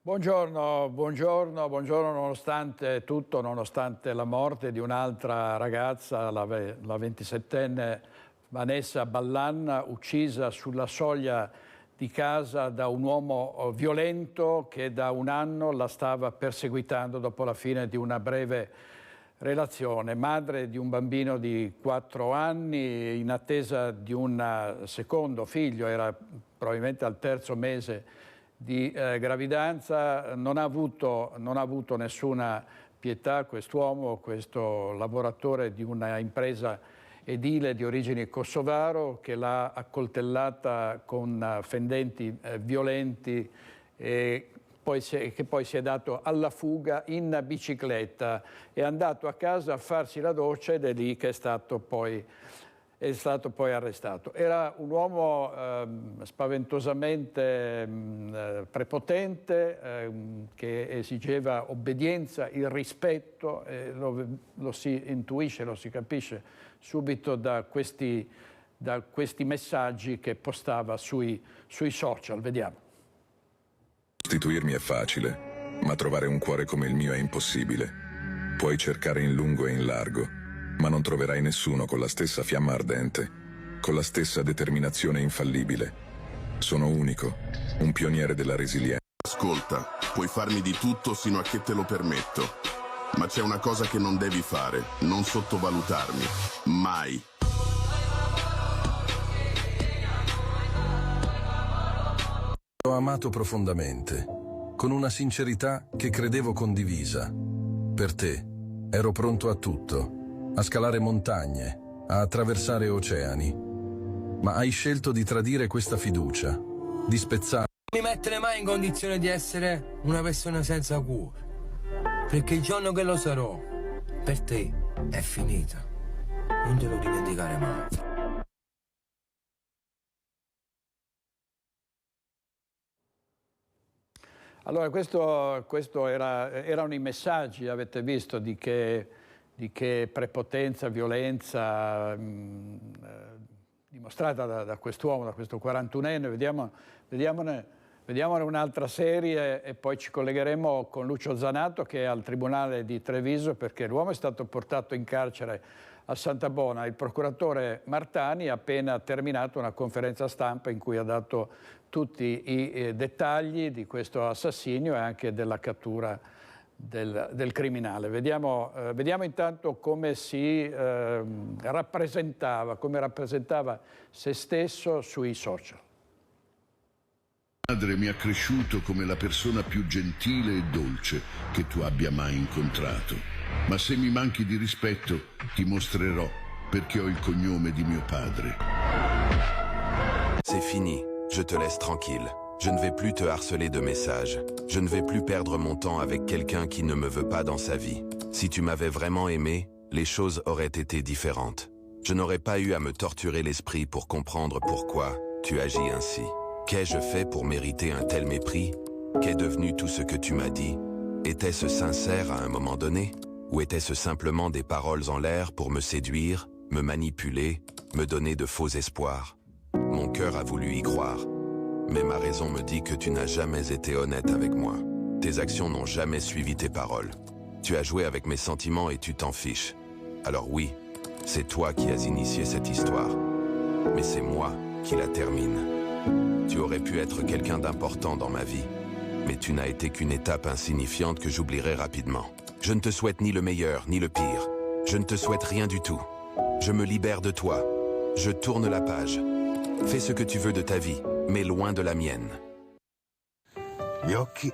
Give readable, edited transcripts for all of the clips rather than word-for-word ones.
Buongiorno, buongiorno, buongiorno nonostante tutto, nonostante la morte di un'altra ragazza, la 27enne Vanessa Ballan, uccisa sulla soglia di casa da un uomo violento che da un anno la stava perseguitando dopo la fine di una breve relazione. Madre di un bambino di 4 anni in attesa di un secondo figlio, era probabilmente al 3° mese di gravidanza, non ha avuto nessuna pietà quest'uomo, questo lavoratore di una impresa edile di origini kosovaro, che l'ha accoltellata con fendenti violenti e che poi si è dato alla fuga in bicicletta. È andato a casa a farsi la doccia ed è lì che è stato poi arrestato. Era un uomo spaventosamente prepotente, che esigeva obbedienza, il rispetto, lo si intuisce, lo si capisce subito da questi messaggi che postava sui social. Vediamo. Sostituirmi è facile, ma trovare un cuore come il mio è impossibile. Puoi cercare in lungo e in largo, ma non troverai nessuno con la stessa fiamma ardente, con la stessa determinazione infallibile. Sono unico, un pioniere della resilienza. Ascolta, puoi farmi di tutto sino a che te lo permetto, ma c'è una cosa che non devi fare, non sottovalutarmi, mai. L'ho amato profondamente, con una sincerità che credevo condivisa. Per te ero pronto a tutto. A scalare montagne, a attraversare oceani. Ma hai scelto di tradire questa fiducia, di spezzare. Non mi mettere mai in condizione di essere una persona senza cuore, perché il giorno che lo sarò, per te è finita. Non te lo dimenticare mai. Allora, questo erano i messaggi, avete visto, di che prepotenza, violenza dimostrata da quest'uomo, da questo 41enne. Vediamone un'altra serie e poi ci collegheremo con Lucio Zanato, che è al Tribunale di Treviso, perché l'uomo è stato portato in carcere a Santabona. Il procuratore Martani ha appena terminato una conferenza stampa in cui ha dato tutti i dettagli di questo assassinio e anche della cattura del criminale. Vediamo intanto come rappresentava se stesso sui social. Mia madre mi ha cresciuto come la persona più gentile e dolce che tu abbia mai incontrato. Ma se mi manchi di rispetto, ti mostrerò perché ho il cognome di mio padre. C'est fini, je te laisse tranquille. Je ne vais plus te harceler de messages. Je ne vais plus perdre mon temps avec quelqu'un qui ne me veut pas dans sa vie. Si tu m'avais vraiment aimé, les choses auraient été différentes. Je n'aurais pas eu à me torturer l'esprit pour comprendre pourquoi tu agis ainsi. Qu'ai-je fait pour mériter un tel mépris? Qu'est devenu tout ce que tu m'as dit? Était-ce sincère à un moment donné? Ou était-ce simplement des paroles en l'air pour me séduire, me manipuler, me donner de faux espoirs? Mon cœur a voulu y croire. Mais ma raison me dit que tu n'as jamais été honnête avec moi. Tes actions n'ont jamais suivi tes paroles. Tu as joué avec mes sentiments et tu t'en fiches. Alors oui, c'est toi qui as initié cette histoire. Mais c'est moi qui la termine. Tu aurais pu être quelqu'un d'important dans ma vie, mais tu n'as été qu'une étape insignifiante que j'oublierai rapidement. Je ne te souhaite ni le meilleur, ni le pire. Je ne te souhaite rien du tout. Je me libère de toi. Je tourne la page. Fais ce que tu veux de ta vie, mais loin de la mienne. Gli occhi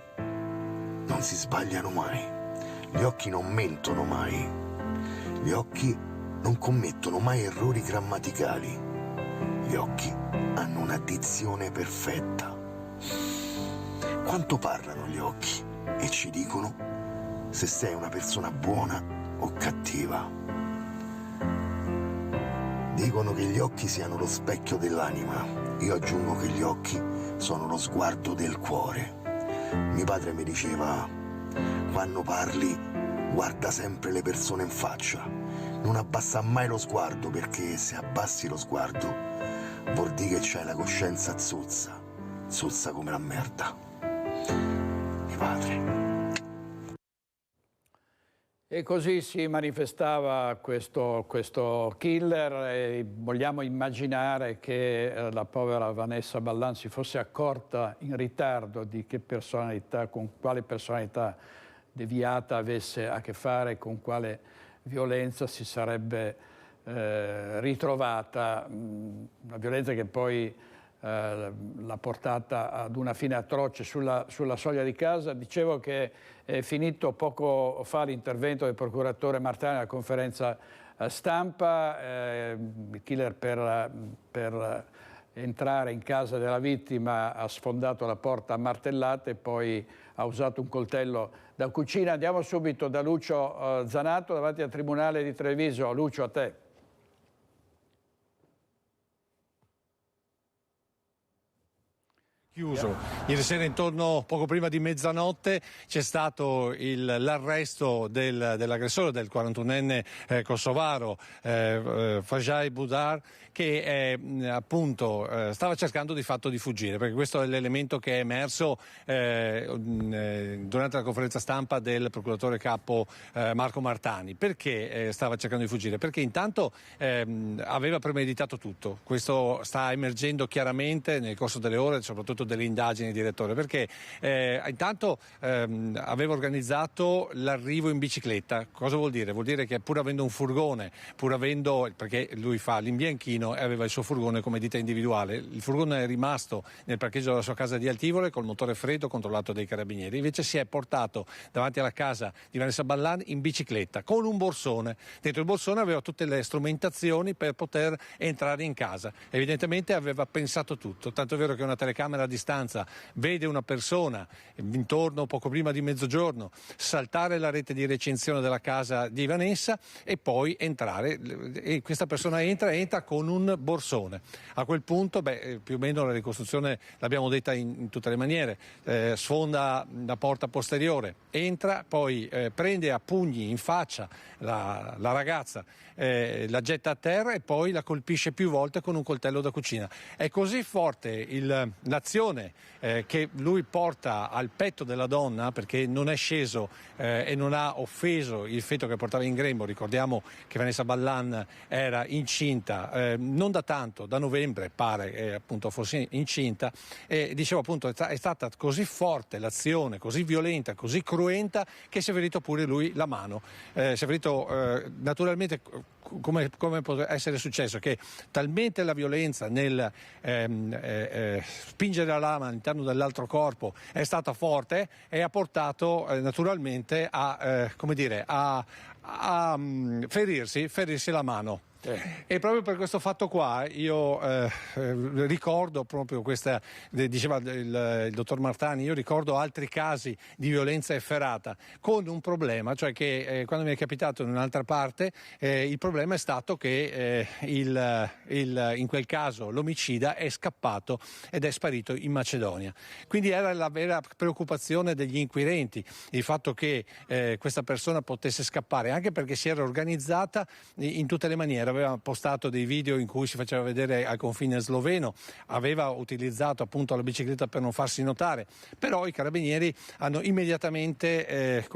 non si sbagliano mai. Gli occhi non mentono mai. Gli occhi non commettono mai errori grammaticali. Gli occhi hanno una dizione perfetta. Quanto parlano gli occhi e ci dicono se sei una persona buona o cattiva. Dicono che gli occhi siano lo specchio dell'anima. Io aggiungo che gli occhi sono lo sguardo del cuore. Mio padre mi diceva: quando parli, guarda sempre le persone in faccia. Non abbassa mai lo sguardo, perché se abbassi lo sguardo vuol dire che c'hai la coscienza zozza come la merda. di padre. E così si manifestava questo killer e vogliamo immaginare che la povera Vanessa Ballan si fosse accorta in ritardo di che personalità, con quale personalità deviata avesse a che fare, con quale violenza si sarebbe ritrovata, una violenza che poi l'ha portata ad una fine atroce sulla soglia di casa. Dicevo che è finito poco fa l'intervento del procuratore Martani alla conferenza stampa. Il killer per entrare in casa della vittima ha sfondato la porta a martellate e poi ha usato un coltello da cucina. Andiamo subito da Lucio Zanato davanti al Tribunale di Treviso. Lucio, a te. Chiuso. Ieri sera intorno poco prima di mezzanotte c'è stato l'arresto dell'aggressore, del 41enne kosovaro Fajay Budar, che appunto stava cercando di fatto di fuggire, perché questo è l'elemento che è emerso durante la conferenza stampa del procuratore capo Marco Martani. Perché stava cercando di fuggire? Perché intanto aveva premeditato tutto. Questo sta emergendo chiaramente nel corso delle ore, soprattutto delle indagini, direttore, perché intanto aveva organizzato l'arrivo in bicicletta. Cosa vuol dire? Vuol dire che pur avendo un furgone, perché lui fa l'imbianchino e aveva il suo furgone come ditta individuale, il furgone è rimasto nel parcheggio della sua casa di Altivole col motore freddo controllato dai carabinieri, invece si è portato davanti alla casa di Vanessa Ballan in bicicletta con un borsone. Dentro il borsone aveva tutte le strumentazioni per poter entrare in casa. Evidentemente aveva pensato tutto, tanto è vero che una telecamera a distanza vede una persona intorno poco prima di mezzogiorno saltare la rete di recinzione della casa di Vanessa e poi entrare, e questa persona entra con un borsone. A quel punto più o meno la ricostruzione l'abbiamo detta in tutte le maniere, sfonda la porta posteriore, entra, poi prende a pugni in faccia la ragazza, la getta a terra e poi la colpisce più volte con un coltello da cucina. È così forte l'azione che lui porta al petto della donna, perché non è sceso e non ha offeso il feto che portava in grembo. Ricordiamo che Vanessa Ballan era incinta, non da tanto, da novembre pare appunto fosse incinta, e dicevo appunto è stata così forte l'azione, così violenta, così cruenta, che si è ferito pure lui la mano. Si è ferito naturalmente, come può essere successo, che talmente la violenza nel spingere la lama all'interno dell'altro corpo è stata forte e ha portato naturalmente a ferirsi la mano. E proprio per questo fatto qua io ricordo proprio questa, diceva il dottor Martani, io ricordo altri casi di violenza efferata con un problema, cioè che quando mi è capitato in un'altra parte il problema è stato che in quel caso l'omicida è scappato ed è sparito in Macedonia. Quindi era la vera preoccupazione degli inquirenti il fatto che questa persona potesse scappare, anche perché si era organizzata in tutte le maniere. Aveva postato dei video in cui si faceva vedere al confine sloveno, aveva utilizzato appunto la bicicletta per non farsi notare, però i carabinieri hanno immediatamente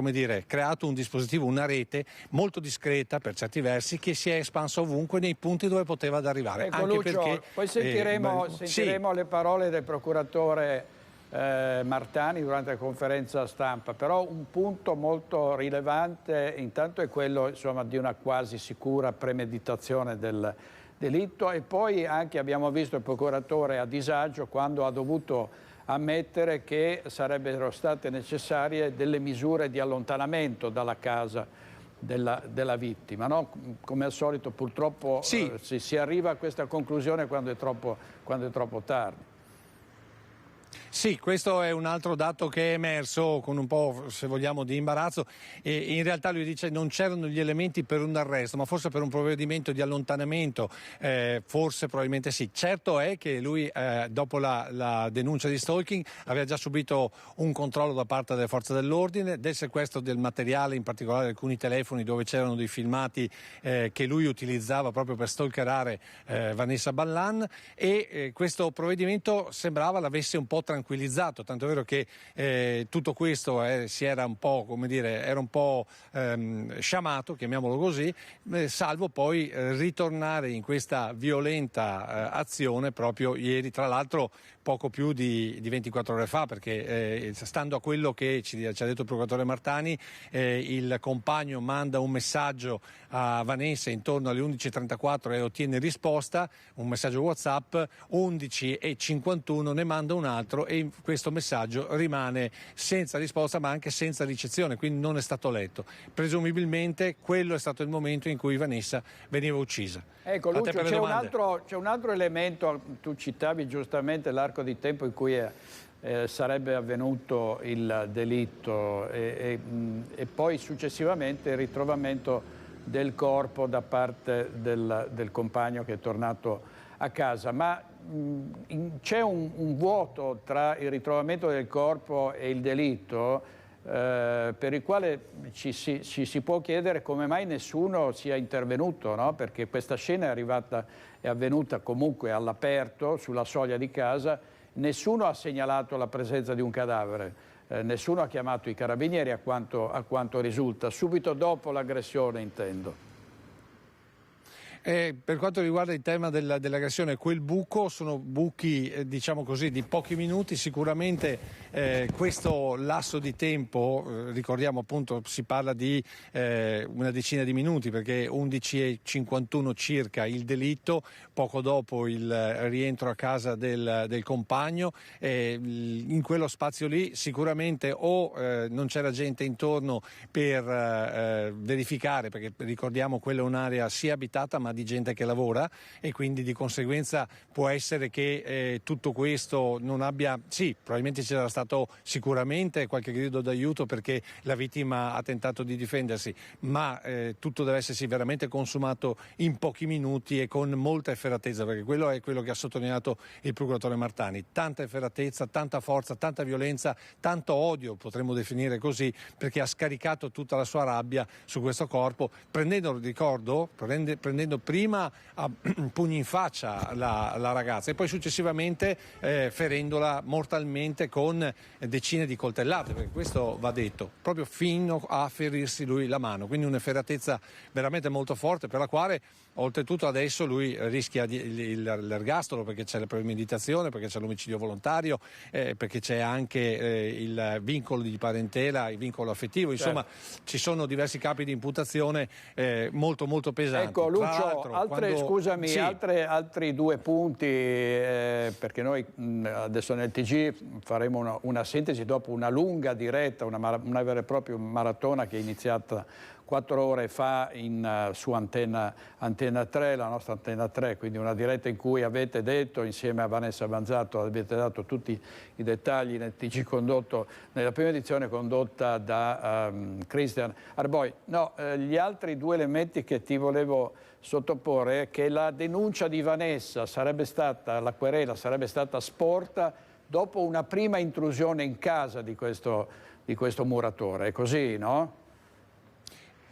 creato un dispositivo, una rete molto discreta per certi versi, che si è espanso ovunque nei punti dove poteva arrivare. Ecco, anche Lucio, perché poi sentiremo le parole del procuratore Martani durante la conferenza stampa, però un punto molto rilevante intanto è quello di una quasi sicura premeditazione del delitto, e poi anche abbiamo visto il procuratore a disagio quando ha dovuto ammettere che sarebbero state necessarie delle misure di allontanamento dalla casa della vittima, no? Come al solito purtroppo si arriva a questa conclusione quando è troppo tardi. Sì, questo è un altro dato che è emerso con un po', se vogliamo, di imbarazzo. E in realtà lui dice non c'erano gli elementi per un arresto, ma forse per un provvedimento di allontanamento, forse probabilmente sì. Certo è che lui dopo la denuncia di stalking aveva già subito un controllo da parte delle forze dell'ordine, del sequestro del materiale, in particolare alcuni telefoni dove c'erano dei filmati che lui utilizzava proprio per stalkerare Vanessa Ballan, e questo provvedimento sembrava l'avesse un po' tranquillizzato, tanto è vero che tutto questo si era un po', come dire, era un po' sciamato, chiamiamolo così, salvo poi ritornare in questa violenta azione proprio ieri, tra l'altro poco più di 24 ore fa, perché stando a quello che ci ha detto il procuratore Martani, il compagno manda un messaggio a Vanessa intorno alle 11:34 e ottiene risposta, un messaggio WhatsApp, 11:51 ne manda un altro e questo messaggio rimane senza risposta ma anche senza ricezione, quindi non è stato letto. Presumibilmente quello è stato il momento in cui Vanessa veniva uccisa. Ecco Lucio, c'è un altro elemento, tu citavi giustamente l'arco di tempo in cui sarebbe avvenuto il delitto e poi successivamente il ritrovamento del corpo da parte del compagno che è tornato a casa, ma c'è un vuoto tra il ritrovamento del corpo e il delitto per il quale ci si può chiedere come mai nessuno sia intervenuto, no? Perché questa scena è avvenuta comunque all'aperto, sulla soglia di casa, nessuno ha segnalato la presenza di un cadavere, nessuno ha chiamato i carabinieri a quanto risulta, subito dopo l'aggressione intendo. Per quanto riguarda il tema dell'aggressione, quel buco sono buchi diciamo così di pochi minuti, sicuramente questo lasso di tempo, ricordiamo appunto si parla di una decina di minuti perché 11:51 circa il delitto, poco dopo il rientro a casa del compagno, in quello spazio lì sicuramente o non c'era gente intorno per verificare, perché ricordiamo quella è un'area sia abitata ma di gente che lavora e quindi di conseguenza può essere che tutto questo non abbia, sì, probabilmente c'era stato sicuramente qualche grido d'aiuto perché la vittima ha tentato di difendersi, ma tutto deve essersi veramente consumato in pochi minuti e con molta efferatezza, perché quello è quello che ha sottolineato il procuratore Martani, tanta efferatezza, tanta forza, tanta violenza, tanto odio, potremmo definire così, perché ha scaricato tutta la sua rabbia su questo corpo, prendendo prima a pugni in faccia la ragazza e poi successivamente ferendola mortalmente con decine di coltellate, perché questo va detto, proprio fino a ferirsi lui la mano, quindi un'efferatezza veramente molto forte per la quale oltretutto adesso lui rischia l'ergastolo perché c'è la premeditazione, perché c'è l'omicidio volontario, perché c'è anche il vincolo di parentela, il vincolo affettivo, insomma ci sono diversi capi di imputazione molto molto pesanti. Ecco Lucio, altri due punti, perché noi adesso nel TG faremo una sintesi dopo una lunga diretta, una vera e propria maratona che è iniziata 4 ore fa su Antena 3, la nostra Antena 3, quindi una diretta in cui avete detto, insieme a Vanessa Banzato, avete dato tutti i dettagli nel TG condotto, nella prima edizione condotta da Christian Arboi. No, gli altri due elementi che ti volevo sottoporre è che la denuncia di Vanessa la querela sarebbe stata sporta dopo una prima intrusione in casa di questo muratore, è così, no?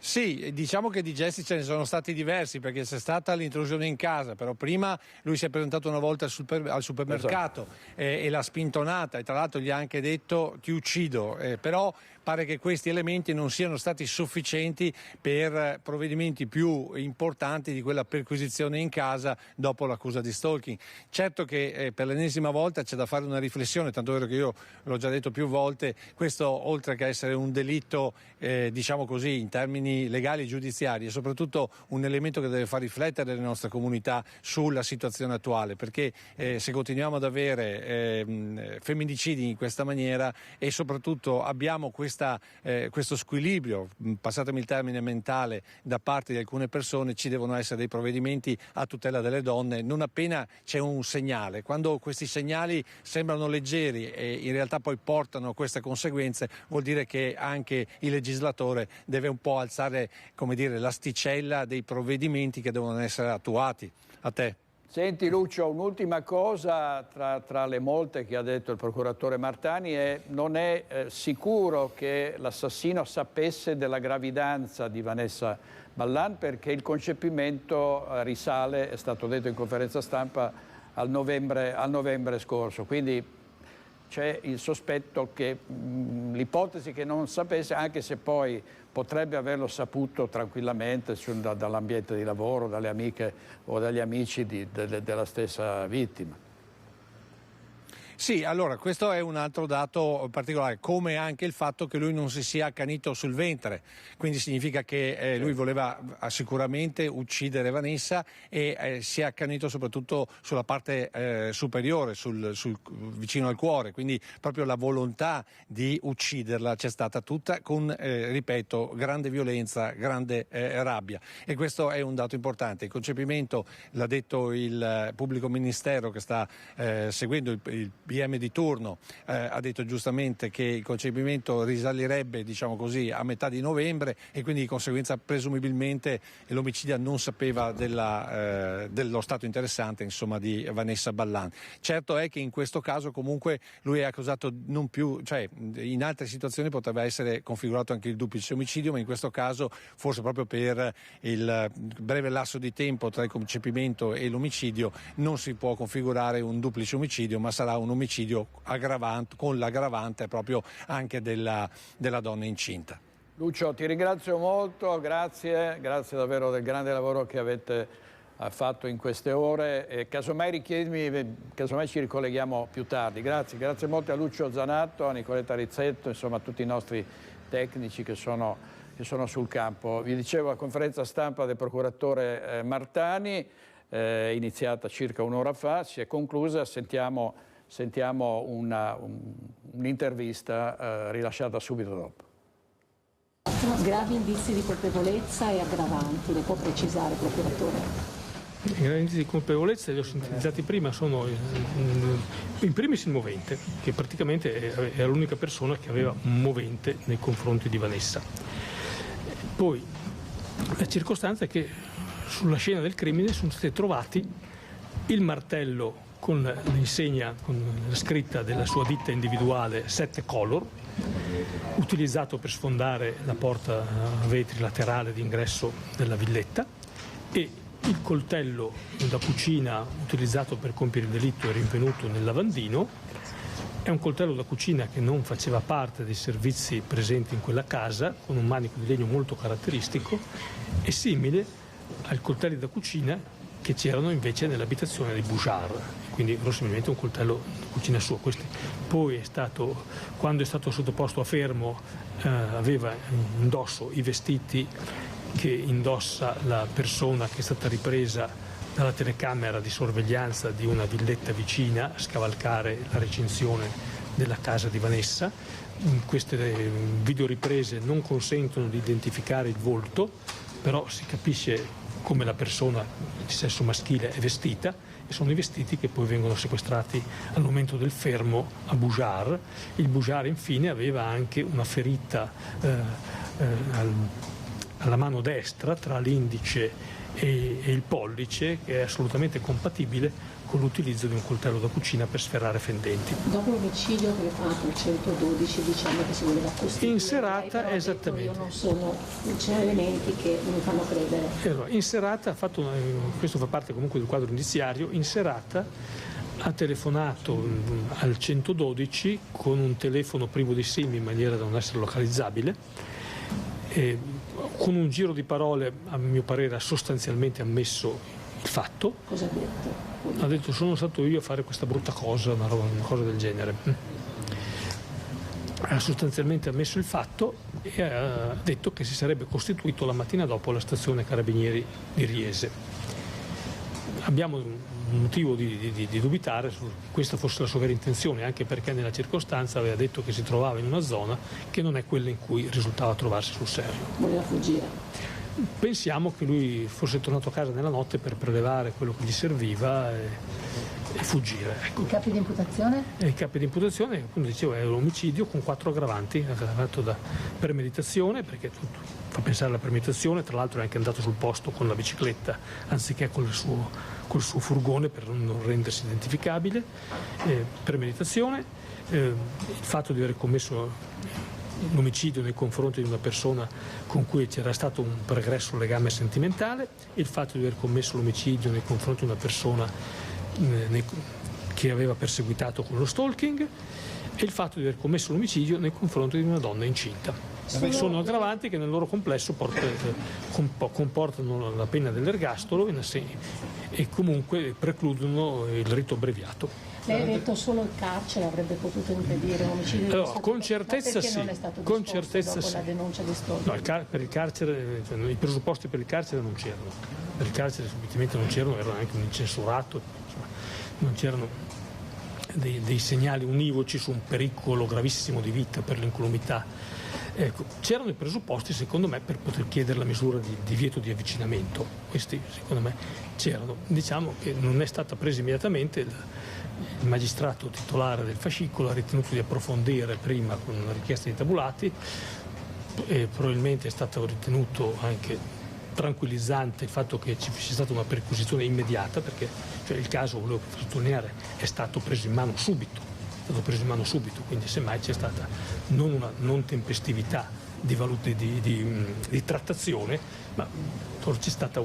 Sì, diciamo che di gesti ce ne sono stati diversi perché c'è stata l'intrusione in casa, però prima lui si è presentato una volta al supermercato e l'ha spintonata e tra l'altro gli ha anche detto ti uccido, però pare che questi elementi non siano stati sufficienti per provvedimenti più importanti di quella perquisizione in casa dopo l'accusa di stalking. Certo che per l'ennesima volta c'è da fare una riflessione, tanto è vero che io l'ho già detto più volte, questo oltre che essere un delitto diciamo così in termini legali e giudiziari è soprattutto un elemento che deve far riflettere le nostre comunità sulla situazione attuale, perché se continuiamo ad avere femminicidi in questa maniera e soprattutto abbiamo questo squilibrio, passatemi il termine mentale, da parte di alcune persone, ci devono essere dei provvedimenti a tutela delle donne non appena c'è un segnale. Quando questi segnali sembrano leggeri e in realtà poi portano a queste conseguenze, vuol dire che anche il legislatore deve un po' alzare, come dire, l'asticella dei provvedimenti che devono essere attuati. A te. Senti Lucio, un'ultima cosa tra le molte che ha detto il procuratore Martani è non è sicuro che l'assassino sapesse della gravidanza di Vanessa Ballan perché il concepimento risale, è stato detto in conferenza stampa, al novembre scorso. Quindi c'è il sospetto che l'ipotesi che non sapesse, anche se poi potrebbe averlo saputo tranquillamente dall'ambiente di lavoro, dalle amiche o dagli amici della stessa vittima. Sì, allora questo è un altro dato particolare, come anche il fatto che lui non si sia accanito sul ventre, quindi significa che lui voleva sicuramente uccidere Vanessa e si è accanito soprattutto sulla parte superiore, vicino al cuore, quindi proprio la volontà di ucciderla c'è stata tutta con, ripeto, grande violenza, grande rabbia, e questo è un dato importante. Il concepimento, l'ha detto il pubblico ministero che sta seguendo il PM di turno, ha detto giustamente che il concepimento risalirebbe, diciamo così, a metà di novembre, e quindi di conseguenza presumibilmente l'omicida non sapeva dello stato interessante, insomma, di Vanessa Ballan. Certo è che in questo caso comunque lui è accusato non più, cioè in altre situazioni potrebbe essere configurato anche il duplice omicidio, ma in questo caso forse proprio per il breve lasso di tempo tra il concepimento e l'omicidio non si può configurare un duplice omicidio, ma sarà un omicidio con l'aggravante proprio anche della donna incinta. Lucio, ti ringrazio molto, grazie davvero del grande lavoro che avete fatto in queste ore, e casomai ci ricolleghiamo più tardi. Grazie molto a Lucio Zanatto, a Nicoletta Rizzetto, insomma a tutti i nostri tecnici che sono sul campo. Vi dicevo, la conferenza stampa del procuratore Martani, iniziata circa un'ora fa, si è conclusa. Sentiamo un'intervista rilasciata subito dopo. Gravi indizi di colpevolezza e aggravanti, le può precisare, procuratore? I gravi indizi di colpevolezza, li ho sintetizzati prima, sono in primis il movente, che praticamente era l'unica persona che aveva un movente nei confronti di Vanessa. Poi la circostanza è che sulla scena del crimine sono stati trovati il martello con l'insegna, con la scritta della sua ditta individuale 7 Color, utilizzato per sfondare la porta a vetri laterale d'ingresso della villetta, e il coltello da cucina utilizzato per compiere il delitto è rinvenuto nel lavandino. È un coltello da cucina che non faceva parte dei servizi presenti in quella casa, con un manico di legno molto caratteristico e simile ai coltelli da cucina che c'erano invece nell'abitazione di Bouchard, quindi verosimilmente un coltello da cucina suo. Poi quando è stato sottoposto a fermo, aveva indosso i vestiti che indossa la persona che è stata ripresa dalla telecamera di sorveglianza di una villetta vicina a scavalcare la recinzione della casa di Vanessa. Queste videoriprese non consentono di identificare il volto, però si capisce come la persona di sesso maschile è vestita, e sono i vestiti che poi vengono sequestrati al momento del fermo a Bouchard. Il Bouchard infine aveva anche una ferita alla mano destra tra l'indice e il pollice, che è assolutamente compatibile con l'utilizzo di un coltello da cucina per sferrare fendenti. Dopo l'omicidio che è fatto il 112, diciamo che si voleva costruire. In serata, esattamente. C'erano elementi che mi fanno credere. Allora, in serata questo fa parte comunque del quadro indiziario, in serata ha telefonato al 112 con un telefono privo di SIM in maniera da non essere localizzabile, e con un giro di parole, a mio parere, ha sostanzialmente ammesso il fatto. Cosa ha detto? Ha detto: sono stato io a fare questa brutta cosa, una cosa del genere. Ha sostanzialmente ammesso il fatto e ha detto che si sarebbe costituito la mattina dopo alla stazione Carabinieri di Riese. Abbiamo un motivo di dubitare su questa fosse la sua vera intenzione, anche perché nella circostanza aveva detto che si trovava in una zona che non è quella in cui risultava trovarsi sul serio. Voleva fuggire. Pensiamo che lui fosse tornato a casa nella notte per prelevare quello che gli serviva e fuggire. Ecco. I capi di imputazione? I capi di imputazione, appunto dicevo, è un omicidio con 4 aggravanti, aggravato da premeditazione, perché tutto fa pensare alla premeditazione, tra l'altro è anche andato sul posto con la bicicletta anziché col suo furgone per non rendersi identificabile, premeditazione, il fatto di aver commesso l'omicidio nei confronti di una persona con cui c'era stato un pregresso legame sentimentale, il fatto di aver commesso l'omicidio nei confronti di una persona che aveva perseguitato con lo stalking, e il fatto di aver commesso l'omicidio nei confronti di una donna incinta. Sono aggravanti che nel loro complesso comportano la pena dell'ergastolo e comunque precludono il rito abbreviato. Lei ha detto solo il carcere avrebbe potuto impedire un omicidio. Allora, con certezza sì. Non è stato con certezza dopo sì. la denuncia di Stolberg? No, per il carcere, cioè, i presupposti per il carcere non c'erano. Per il carcere semplicemente non c'erano, era anche un incensurato, insomma, non c'erano dei segnali univoci su un pericolo gravissimo di vita per l'incolumità. Ecco, c'erano i presupposti secondo me per poter chiedere la misura di divieto di avvicinamento. Questi secondo me c'erano. Diciamo che non è stata presa immediatamente. Il magistrato titolare del fascicolo ha ritenuto di approfondire prima con una richiesta di tabulati e probabilmente è stato ritenuto anche tranquillizzante il fatto che ci sia stata una perquisizione immediata, perché cioè, il caso, volevo sottolineare, è stato preso in mano subito, quindi semmai c'è stata non una non tempestività di trattazione, ma c'è stata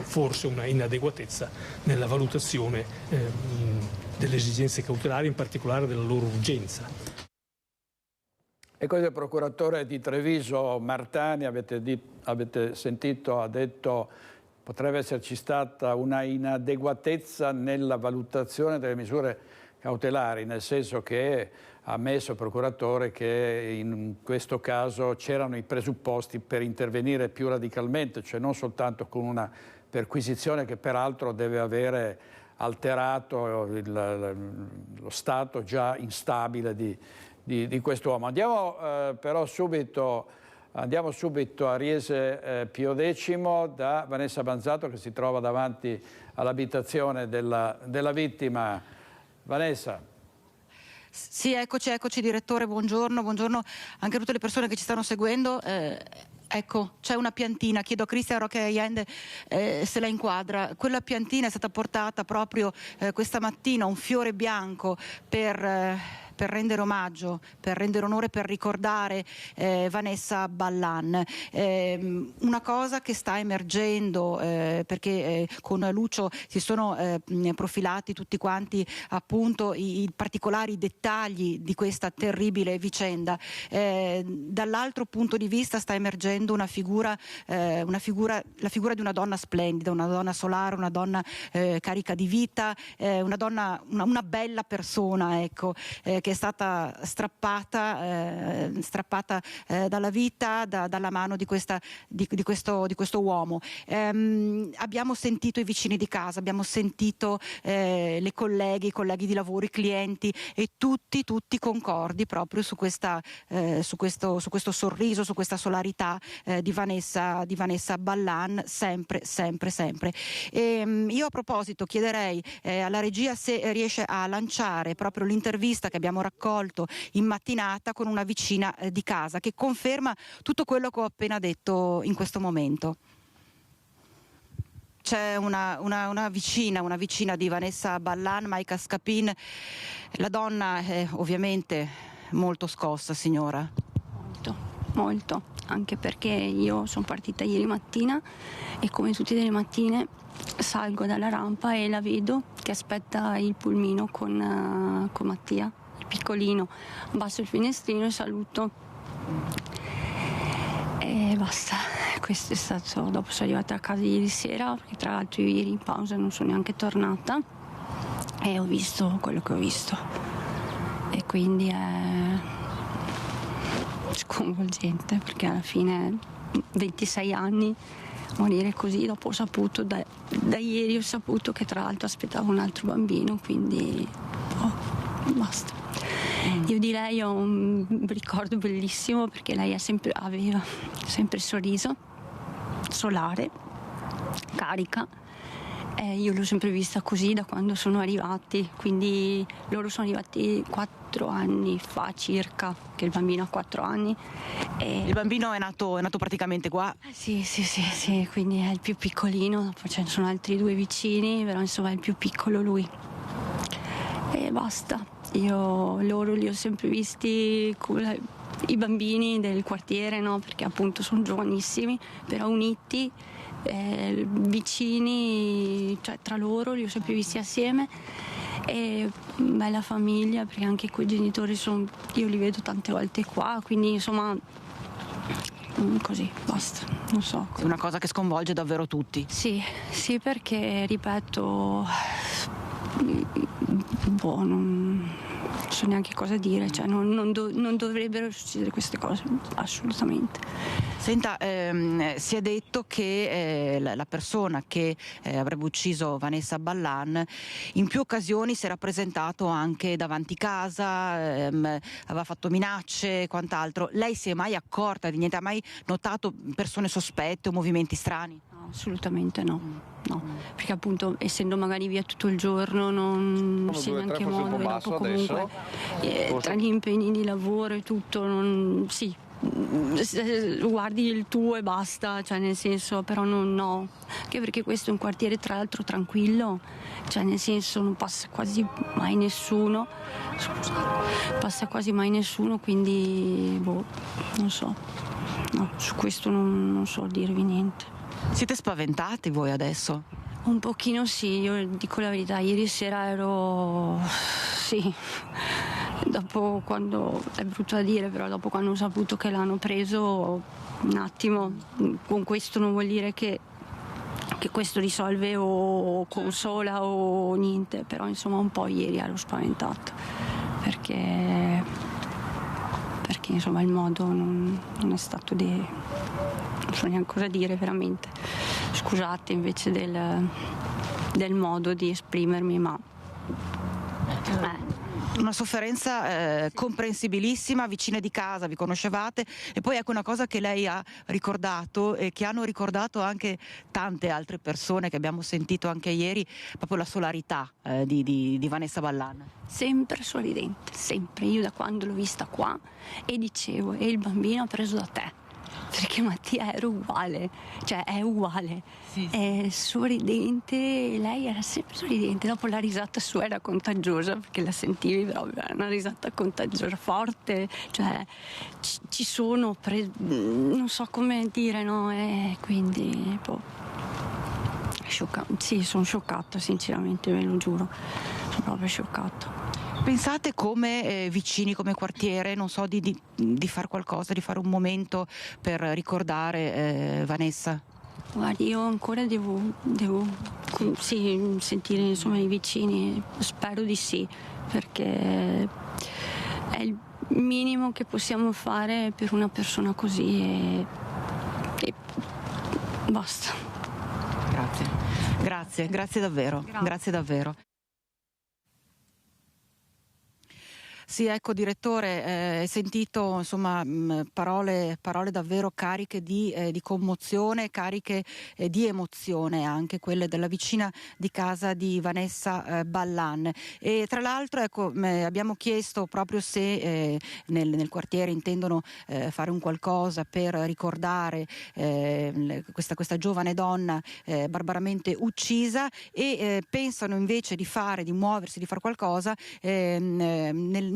forse una inadeguatezza nella valutazione delle esigenze cautelari, in particolare della loro urgenza. E così il procuratore di Treviso Martani, avete sentito, ha detto potrebbe esserci stata una inadeguatezza nella valutazione delle misure cautelari, nel senso che ha ammesso il procuratore che in questo caso c'erano i presupposti per intervenire più radicalmente, cioè non soltanto con una perquisizione che peraltro deve avere alterato lo stato già instabile di quest'uomo. Andiamo però subito a Riese Pio X da Vanessa Banzato, che si trova davanti all'abitazione della vittima. Vanessa. Sì, eccoci direttore, buongiorno anche a tutte le persone che ci stanno seguendo. Ecco, c'è una piantina, chiedo a Cristian Roque Allende se la inquadra. Quella piantina è stata portata proprio questa mattina, un fiore bianco per rendere omaggio, per rendere onore, per ricordare Vanessa Ballan. Una cosa che sta emergendo perché con Lucio si sono profilati tutti quanti appunto i particolari dettagli di questa terribile vicenda. Dall'altro punto di vista sta emergendo la figura di una donna splendida, una donna solare, una donna carica di vita, una bella persona, ecco, che è stata strappata dalla vita, dalla mano di questo uomo. Abbiamo sentito i vicini di casa, abbiamo sentito i colleghi di lavoro, i clienti, e tutti concordi proprio su questo sorriso, su questa solarità di Vanessa Ballan, sempre. Io a proposito chiederei alla regia se riesce a lanciare proprio l'intervista che abbiamo raccolto in mattinata con una vicina di casa che conferma tutto quello che ho appena detto in questo momento. C'è una vicina di Vanessa Ballan, Maika Scapin. La donna è ovviamente molto scossa, signora. Molto, anche perché io sono partita ieri mattina e come tutte le mattine salgo dalla rampa e la vedo che aspetta il pulmino con Mattia, il piccolino. Abbasso il finestrino e saluto e basta. Questo è stato, dopo sono arrivata a casa ieri sera, perché tra l'altro io ieri in pausa non sono neanche tornata e ho visto quello che ho visto e quindi è sconvolgente, perché alla fine 26 anni morire così. Dopo ho saputo da ieri ho saputo che tra l'altro aspettavo un altro bambino, quindi basta. Io di lei ho un ricordo bellissimo, perché lei aveva sempre il sorriso solare, carica. Io l'ho sempre vista così da quando sono arrivati, quindi loro sono arrivati 4 anni fa circa, che il bambino ha 4 anni. Il bambino è nato praticamente qua? Sì, quindi è il più piccolino, dopo ce ne sono altri 2 vicini, però insomma è il più piccolo lui. E basta, loro li ho sempre visti come i bambini del quartiere, no? Perché appunto sono giovanissimi, però uniti. Vicini, cioè tra loro li ho sempre visti assieme e bella famiglia, perché anche quei genitori io li vedo tante volte qua, quindi insomma così, basta, non so. È una cosa che sconvolge davvero tutti. Sì, perché ripeto, non so neanche cosa dire, cioè non dovrebbero succedere queste cose, assolutamente. Senta, si è detto che la persona che avrebbe ucciso Vanessa Ballan in più occasioni si era presentato anche davanti casa, aveva fatto minacce e quant'altro. Lei si è mai accorta di niente? Ha mai notato persone sospette o movimenti strani? No, assolutamente no, perché appunto essendo magari via tutto il giorno non si è neanche modo, e dopo comunque tra gli impegni di lavoro e tutto, sì, guardi il tuo e basta, cioè nel senso, però no, anche perché questo è un quartiere tra l'altro tranquillo, cioè nel senso non passa quasi mai nessuno, quindi non so, no, su questo non so dirvi niente. Siete spaventati voi adesso? Un pochino sì, io dico la verità, ieri sera sì, dopo quando, è brutto da dire, però dopo quando ho saputo che l'hanno preso, un attimo, con questo non vuol dire che questo risolve o consola o niente, però insomma un po' ieri ero spaventato, perché insomma il modo non è stato non so neanche cosa dire veramente, scusate invece del modo di esprimermi, ma una sofferenza comprensibilissima, vicine di casa, vi conoscevate, e poi ecco una cosa che lei ha ricordato e che hanno ricordato anche tante altre persone che abbiamo sentito anche ieri, proprio la solarità di Vanessa Ballan. Sempre sorridente, sempre, io da quando l'ho vista qua e dicevo, e il bambino ha preso da te, perché Mattia era uguale, cioè è uguale, sì. È sorridente, lei era sempre sorridente, dopo la risata sua era contagiosa, perché la sentivi proprio, era una risata contagiosa, forte, cioè ci sono, non so come dire, no, e quindi sì, sono scioccata sinceramente, ve lo giuro, sono proprio scioccata. Pensate come vicini, come quartiere, non so, di fare qualcosa, di fare un momento per ricordare Vanessa? Guardi, io ancora devo sì, sentire insomma i vicini, spero di sì, perché è il minimo che possiamo fare per una persona così e basta. Grazie davvero, grazie davvero. Sì, ecco direttore, hai sentito insomma parole davvero cariche di commozione, cariche di emozione, anche quelle della vicina di casa di Vanessa Ballan. E tra l'altro ecco abbiamo chiesto proprio se nel quartiere intendono fare un qualcosa per ricordare questa giovane donna barbaramente uccisa, e pensano invece di muoversi, di fare qualcosa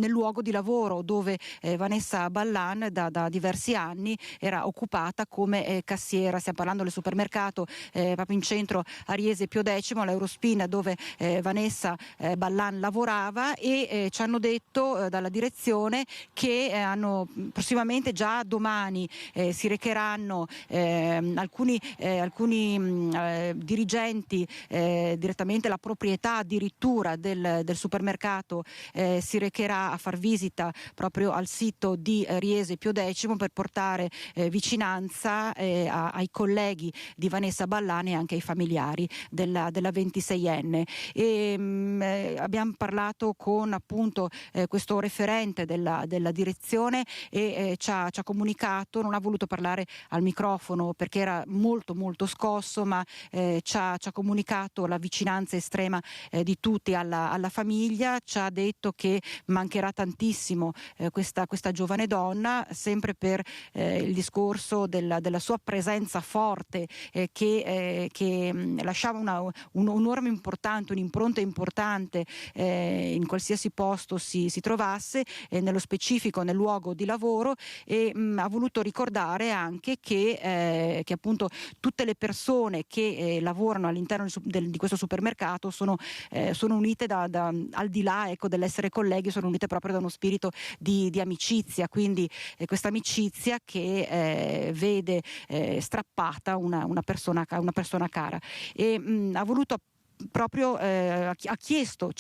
nel luogo di lavoro dove Vanessa Ballan da diversi anni era occupata come cassiera. Stiamo parlando del supermercato proprio in centro a Riese Pio X, l'Eurospin, dove Vanessa Ballan lavorava, e ci hanno detto dalla direzione che prossimamente, già domani, si recheranno alcuni dirigenti, direttamente la proprietà addirittura del supermercato si recherà a far visita proprio al sito di Riese Pio X per portare vicinanza ai colleghi di Vanessa Ballan e anche ai familiari della 26enne. E abbiamo parlato con appunto questo referente della direzione e ci ha comunicato, non ha voluto parlare al microfono perché era molto molto scosso, ma ci ha comunicato la vicinanza estrema di tutti alla famiglia, ci ha detto che mancherà toccherà tantissimo questa giovane donna, sempre per il discorso della sua presenza forte che lasciava un orme importante, un'impronta importante in qualsiasi posto si trovasse, nello specifico nel luogo di lavoro, e ha voluto ricordare anche che appunto tutte le persone che lavorano all'interno di questo supermercato sono unite al di là, ecco, dell'essere colleghi, sono unite proprio da uno spirito di amicizia, quindi questa amicizia che vede strappata una persona cara, e ha voluto proprio ci ha chiesto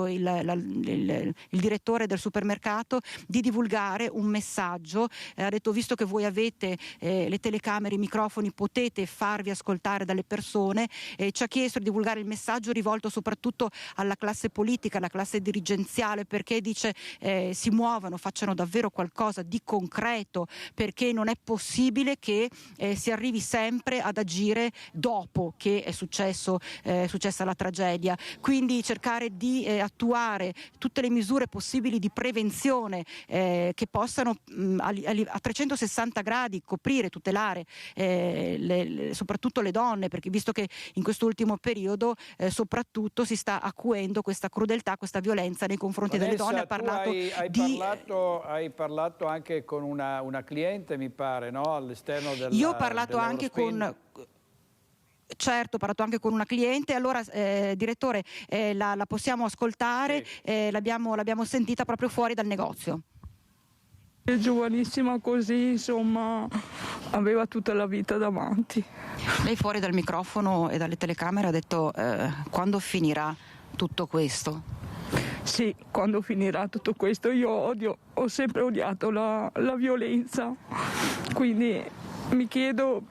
il direttore del supermercato di divulgare un messaggio. Ha detto: visto che voi avete le telecamere, i microfoni, potete farvi ascoltare dalle persone, ci ha chiesto di divulgare il messaggio rivolto soprattutto alla classe politica, alla classe dirigenziale, perché dice si muovano, facciano davvero qualcosa di concreto, perché non è possibile che si arrivi sempre ad agire dopo che è successa la tragedia. Quindi cercare di attuare tutte le misure possibili di prevenzione che possano a 360 gradi coprire, tutelare soprattutto le donne, perché visto che in quest'ultimo periodo soprattutto si sta acuendo questa crudeltà, questa violenza nei confronti delle donne. Ha parlato hai parlato anche con una cliente, mi pare, no? All'esterno Io ho parlato anche con... Certo, ho parlato anche con una cliente. Allora, direttore, la possiamo ascoltare? Sì. L'abbiamo sentita proprio fuori dal negozio. È giovanissima così, insomma, aveva tutta la vita davanti. Lei fuori dal microfono e dalle telecamere ha detto quando finirà tutto questo? Sì, quando finirà tutto questo. Io ho sempre odiato la violenza, quindi mi chiedo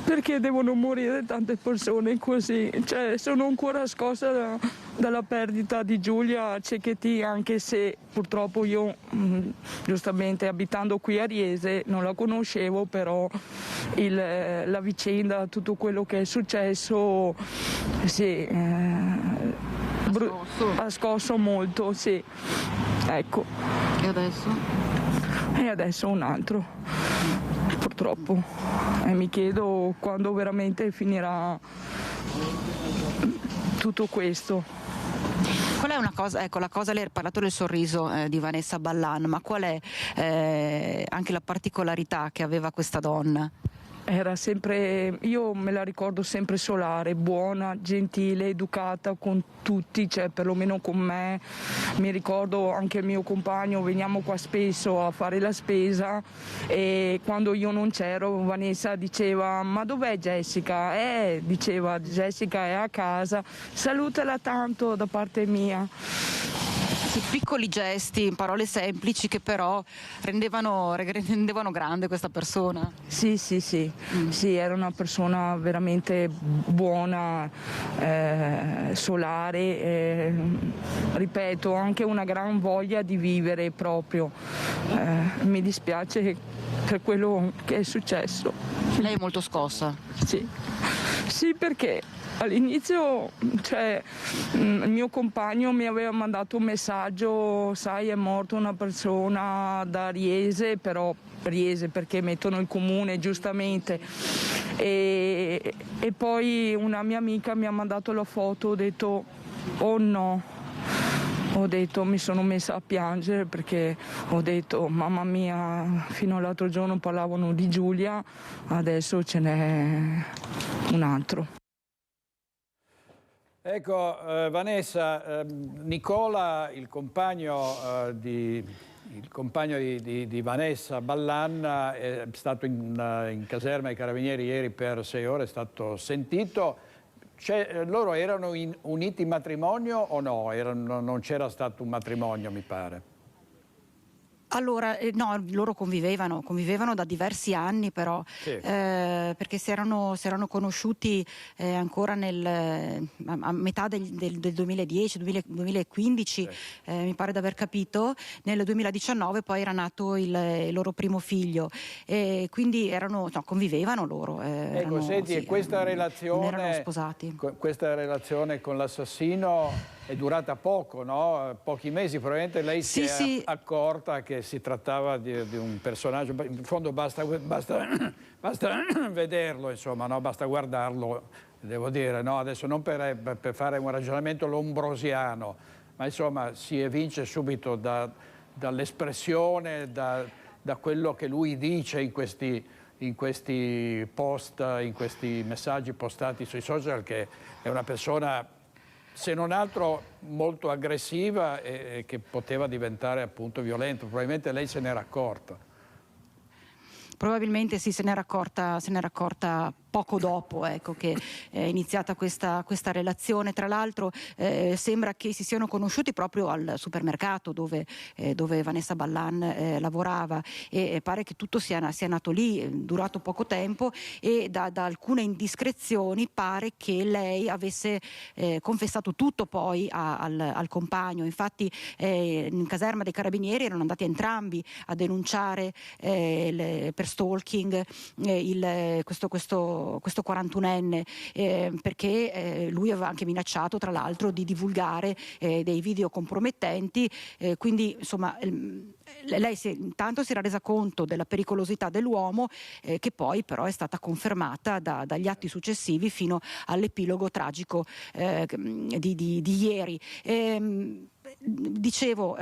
perché devono morire tante persone così. Sono ancora scossa dalla perdita di Giulia Cecchettin, anche se purtroppo io, giustamente abitando qui a Riese, non la conoscevo, però la vicenda, tutto quello che è successo, sì, ha scosso molto, sì. Ecco. E adesso? E adesso un altro, purtroppo. E mi chiedo quando veramente finirà tutto questo. Qual è una cosa, ecco, la cosa, lei ha parlato del sorriso di Vanessa Ballan, ma qual è anche la particolarità che aveva questa donna? Era sempre, io me la ricordo sempre solare, buona, gentile, educata con tutti, perlomeno con me. Mi ricordo anche il mio compagno, veniamo qua spesso a fare la spesa, e quando io non c'ero Vanessa diceva: ma dov'è Jessica? Diceva, Jessica è a casa, salutala tanto da parte mia. Piccoli gesti, parole semplici che però rendevano grande questa persona. Sì, era una persona veramente buona, solare, ripeto, anche una gran voglia di vivere proprio. Mi dispiace per quello che è successo. Lei è molto scossa? Sì, perché all'inizio il mio compagno mi aveva mandato un messaggio: sai, è morta una persona da Riese, però Riese perché mettono il comune giustamente, e poi una mia amica mi ha mandato la foto, ho detto oh no, mi sono messa a piangere, perché ho detto mamma mia, fino all'altro giorno parlavano di Giulia, adesso ce n'è un altro. Ecco, Vanessa, Nicola, il compagno di Vanessa Ballan, è stato in caserma ai Carabinieri ieri per 6 ore, è stato sentito. Loro erano uniti in matrimonio o no? Non c'era stato un matrimonio, mi pare. Allora, no, loro convivevano da diversi anni, però, sì. Perché si erano conosciuti ancora a metà del 2010-2015, sì. Mi pare di aver capito. Nel 2019 poi era nato il loro primo figlio, quindi convivevano loro. Ecco, senti, sì, questa relazione, non erano sposati. Questa relazione con l'assassino è durata poco, no? Pochi mesi, probabilmente lei si è accorta che si trattava di un personaggio, in fondo basta vederlo, insomma, no? Basta guardarlo, devo dire, no? Adesso non per fare un ragionamento lombrosiano, ma insomma si evince subito dall'espressione, da quello che lui dice in questi post, in questi messaggi postati sui social, che è una persona, se non altro, molto aggressiva e che poteva diventare appunto violento. Probabilmente lei se n'era accorta. Probabilmente sì, se n'era accorta poco dopo, ecco, che è iniziata questa relazione. Tra l'altro sembra che si siano conosciuti proprio al supermercato dove Vanessa Ballan lavorava, e pare che tutto sia nato lì, durato poco tempo, e da alcune indiscrezioni pare che lei avesse confessato tutto poi al compagno. Infatti in caserma dei carabinieri erano andati entrambi a denunciare per stalking questo 41enne, perché lui aveva anche minacciato, tra l'altro, di divulgare dei video compromettenti, quindi insomma lei intanto si era resa conto della pericolosità dell'uomo, che poi però è stata confermata dagli atti successivi fino all'epilogo tragico di ieri. Dicevo,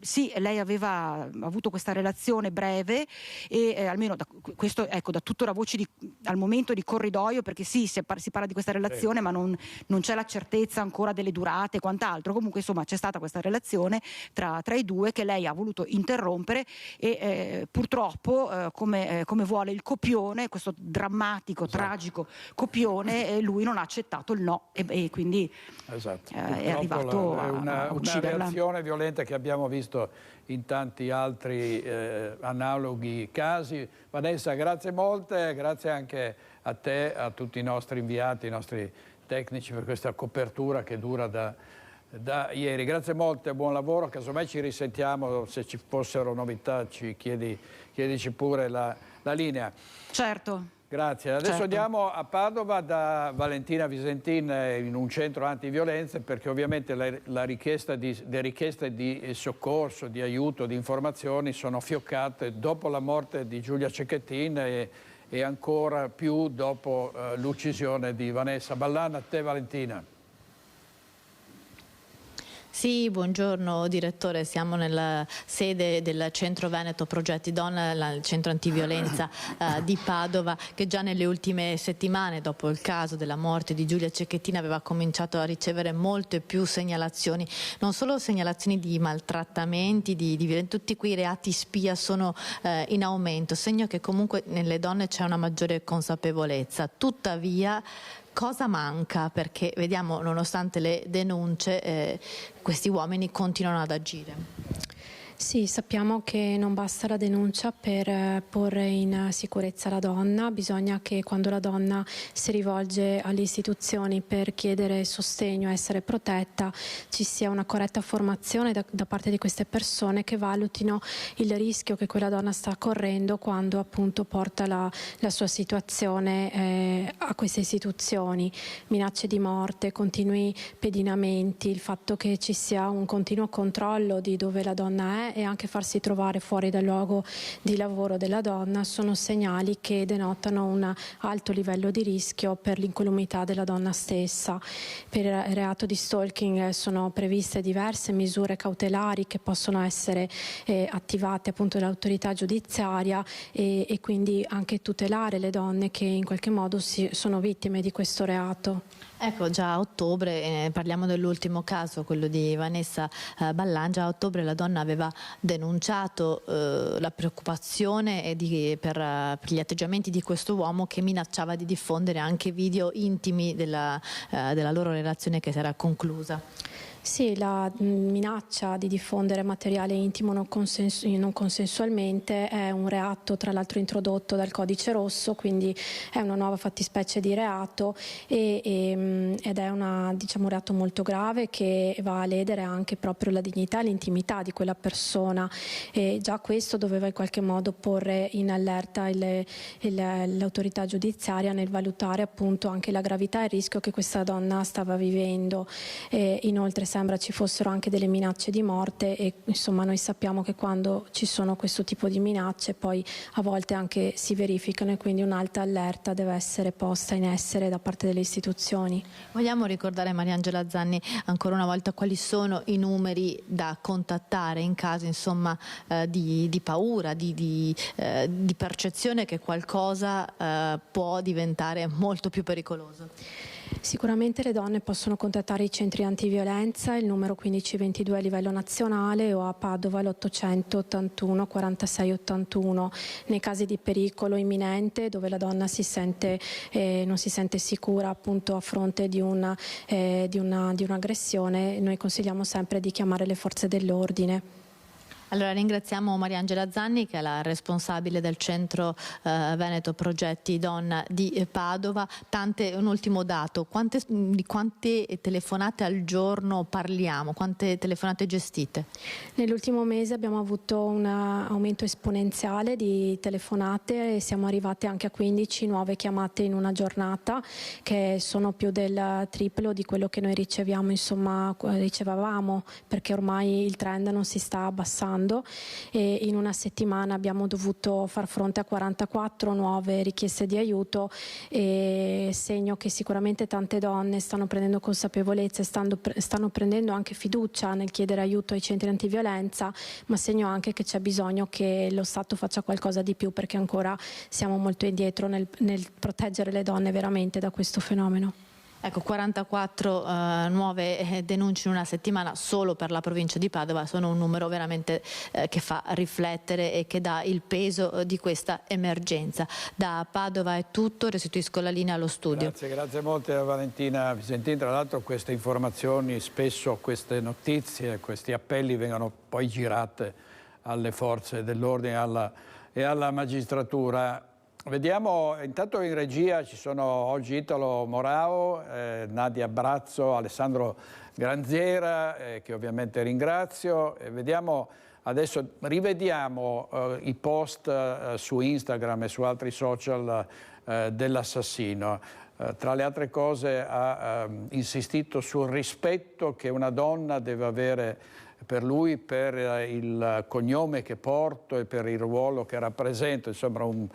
sì, lei aveva avuto questa relazione breve e almeno questo, ecco, da tutta la voce al momento di corridoio, perché sì, si parla di questa relazione, ma non c'è la certezza ancora delle durate e quant'altro. Comunque insomma c'è stata questa relazione tra i due che lei ha voluto interrompere e purtroppo come vuole il copione, questo drammatico, tragico copione, lui non ha accettato il no e quindi è arrivato a ucciderla. Una reazione violenta che abbiamo visto in tanti altri analoghi casi. Vanessa, grazie molte, grazie anche a te, a tutti i nostri inviati, i nostri tecnici, per questa copertura che dura da ieri. Grazie molte, buon lavoro, casomai ci risentiamo, se ci fossero novità chiedici pure la linea. Certo. Grazie. Adesso andiamo a Padova da Valentina Visentin in un centro antiviolenze, perché ovviamente le richieste di soccorso, di aiuto, di informazioni sono fioccate dopo la morte di Giulia Cecchettin e ancora più dopo l'uccisione di Vanessa Ballan. A te, Valentina. Sì, buongiorno direttore, siamo nella sede del Centro Veneto Progetti Donna, il centro antiviolenza di Padova, che già nelle ultime settimane, dopo il caso della morte di Giulia Cecchettin, aveva cominciato a ricevere molte più segnalazioni, non solo segnalazioni di maltrattamenti, di tutti quei reati spia sono in aumento, segno che comunque nelle donne c'è una maggiore consapevolezza. Tuttavia, cosa manca? Perché vediamo, nonostante le denunce, questi uomini continuano ad agire. Sì, sappiamo che non basta la denuncia per porre in sicurezza la donna, bisogna che quando la donna si rivolge alle istituzioni per chiedere sostegno, essere protetta, ci sia una corretta formazione da parte di queste persone che valutino il rischio che quella donna sta correndo quando appunto porta la sua situazione a queste istituzioni. Minacce di morte, continui pedinamenti, il fatto che ci sia un continuo controllo di dove la donna è e anche farsi trovare fuori dal luogo di lavoro della donna sono segnali che denotano un alto livello di rischio per l'incolumità della donna stessa. Per il reato di stalking sono previste diverse misure cautelari che possono essere attivate appunto dall'autorità giudiziaria e quindi anche tutelare le donne che in qualche modo sono vittime di questo reato. Ecco, già a ottobre, parliamo dell'ultimo caso, quello di Vanessa Ballan, già a ottobre la donna aveva denunciato la preoccupazione per gli atteggiamenti di questo uomo che minacciava di diffondere anche video intimi della loro relazione che si era conclusa. Sì, la minaccia di diffondere materiale intimo non consensualmente è un reato tra l'altro introdotto dal Codice Rosso, quindi è una nuova fattispecie di reato ed è un reato molto grave che va a ledere anche proprio la dignità e l'intimità di quella persona, e già questo doveva in qualche modo porre in allerta l'autorità giudiziaria nel valutare appunto anche la gravità e il rischio che questa donna stava vivendo. Inoltre sembra ci fossero anche delle minacce di morte e insomma noi sappiamo che quando ci sono questo tipo di minacce poi a volte anche si verificano e quindi un'alta allerta deve essere posta in essere da parte delle istituzioni. Vogliamo ricordare, Mariangela Zanni, ancora una volta quali sono i numeri da contattare in caso insomma di paura, di percezione che qualcosa può diventare molto più pericoloso? Sicuramente le donne possono contattare i centri antiviolenza, il numero 1522 a livello nazionale o a Padova l'800 81 46 81. Nei casi di pericolo imminente dove la donna non si sente sicura appunto a fronte di un'aggressione, noi consigliamo sempre di chiamare le forze dell'ordine. Allora ringraziamo Mariangela Zanni, che è la responsabile del Centro Veneto Progetti Donna di Padova. Un ultimo dato, di quante telefonate al giorno parliamo? Quante telefonate gestite? Nell'ultimo mese abbiamo avuto un aumento esponenziale di telefonate e siamo arrivati anche a 15 nuove chiamate in una giornata, che sono più del triplo di quello che noi ricevavamo, perché ormai il trend non si sta abbassando. E in una settimana abbiamo dovuto far fronte a 44 nuove richieste di aiuto, e segno che sicuramente tante donne stanno prendendo consapevolezza e stanno prendendo anche fiducia nel chiedere aiuto ai centri antiviolenza, ma segno anche che c'è bisogno che lo Stato faccia qualcosa di più, perché ancora siamo molto indietro nel proteggere le donne veramente da questo fenomeno. Ecco, 44 nuove denunce in una settimana solo per la provincia di Padova sono un numero veramente che fa riflettere e che dà il peso di questa emergenza. Da Padova è tutto, restituisco la linea allo studio. Grazie molte a Valentina Visentin. Tra l'altro queste informazioni, spesso queste notizie, questi appelli vengono poi girate alle forze dell'ordine e alla magistratura. Vediamo, intanto in regia ci sono oggi Italo Morao, Nadia Brazzo, Alessandro Granziera, che ovviamente ringrazio. Vediamo adesso, rivediamo i post su Instagram e su altri social dell'assassino. Tra le altre cose ha insistito sul rispetto che una donna deve avere per lui, per il cognome che porto e per il ruolo che rappresento. Insomma un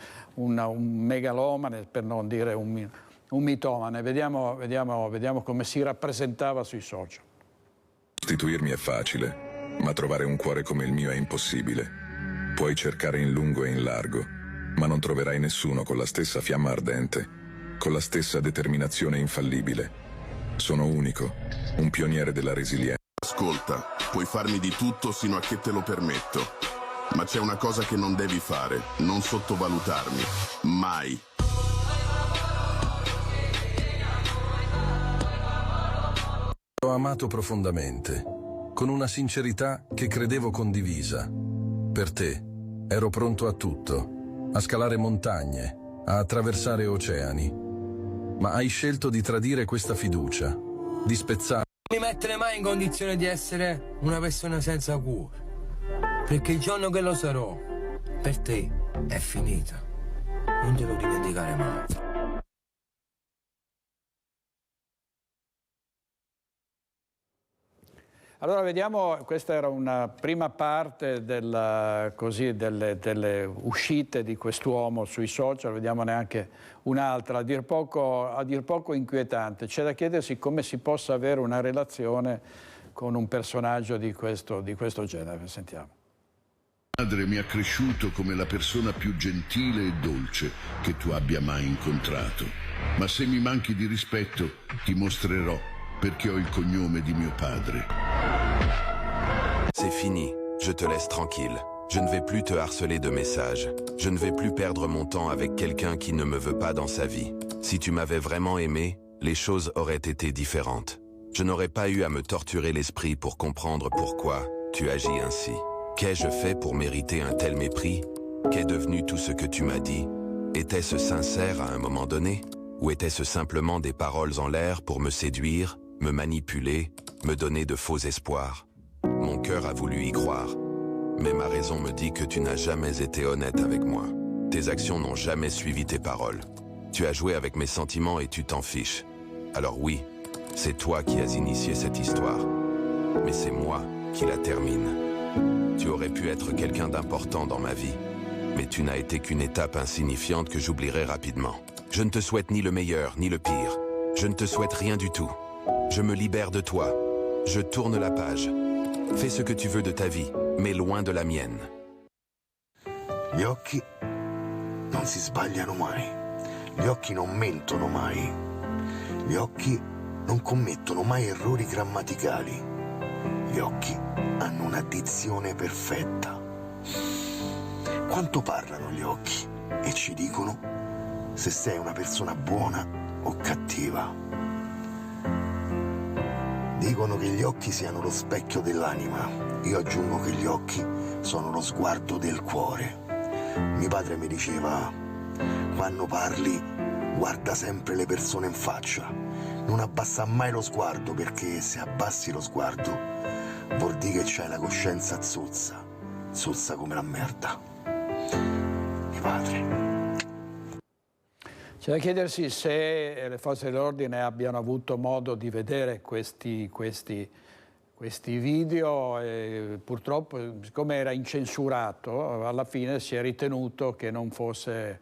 megalomane, per non dire un mitomane. Vediamo come si rappresentava sui social. Sostituirmi è facile, ma trovare un cuore come il mio è impossibile. Puoi cercare in lungo e in largo, ma non troverai nessuno con la stessa fiamma ardente, con la stessa determinazione infallibile. Sono unico, un pioniere della resilienza. Ascolta, puoi farmi di tutto sino a che te lo permetto, ma c'è una cosa che non devi fare, non sottovalutarmi, mai. L'ho amato profondamente, con una sincerità che credevo condivisa. Per te ero pronto a tutto, a scalare montagne, a attraversare oceani. Ma hai scelto di tradire questa fiducia, di spezzare. Non mi mettere mai in condizione di essere una persona senza cuore, perché il giorno che lo sarò, per te è finita. Non te lo dimenticare mai. Allora vediamo, questa era una prima parte delle uscite di quest'uomo sui social, vediamone anche un'altra, a dir poco inquietante. C'è da chiedersi come si possa avere una relazione con un personaggio di questo genere. Sentiamo. Mia madre mi ha cresciuto come la persona più gentile e dolce che tu abbia mai incontrato. Ma se mi manchi di rispetto, ti mostrerò perché ho il cognome di mio padre. C'est fini, je te laisse tranquille. Je ne vais plus te harceler de messages. Je ne vais plus perdre mon temps avec quelqu'un qui ne me veut pas dans sa vie. Si tu m'avais vraiment aimé, les choses auraient été différentes. Je n'aurais pas eu à me torturer l'esprit pour comprendre pourquoi tu agis ainsi. Qu'ai-je fait pour mériter un tel mépris? Qu'est devenu tout ce que tu m'as dit? Était-ce sincère à un moment donné? Ou était-ce simplement des paroles en l'air pour me séduire, me manipuler, me donner de faux espoirs? Mon cœur a voulu y croire. Mais ma raison me dit que tu n'as jamais été honnête avec moi. Tes actions n'ont jamais suivi tes paroles. Tu as joué avec mes sentiments et tu t'en fiches. Alors oui, c'est toi qui as initié cette histoire. mais c'est moi qui la termine. Tu aurais pu être quelqu'un d'important dans ma vie, mais tu n'as été qu'une étape insignifiante que j'oublierai rapidement. Je ne te souhaite ni le meilleur, ni le pire. Je ne te souhaite rien du tout. Je me libère de toi. Je tourne la page. Fais ce que tu veux de ta vie, mais loin de la mienne. Gli occhi non si sbagliano mai. Gli occhi non mentono mai. Gli occhi non commettono mai errori grammaticali. Gli occhi hanno una dizione perfetta. Quanto parlano gli occhi e ci dicono se sei una persona buona o cattiva. Dicono che gli occhi siano lo specchio dell'anima. Io aggiungo che gli occhi sono lo sguardo del cuore. Mio padre mi diceva: quando parli, guarda sempre le persone in faccia. Non abbassa mai lo sguardo, perché se abbassi lo sguardo vuol dire che c'hai la coscienza zozza. Zozza come la merda. Mio padre. C'è da chiedersi se le forze dell'ordine abbiano avuto modo di vedere questi video e purtroppo, siccome era incensurato, alla fine si è ritenuto che non fosse,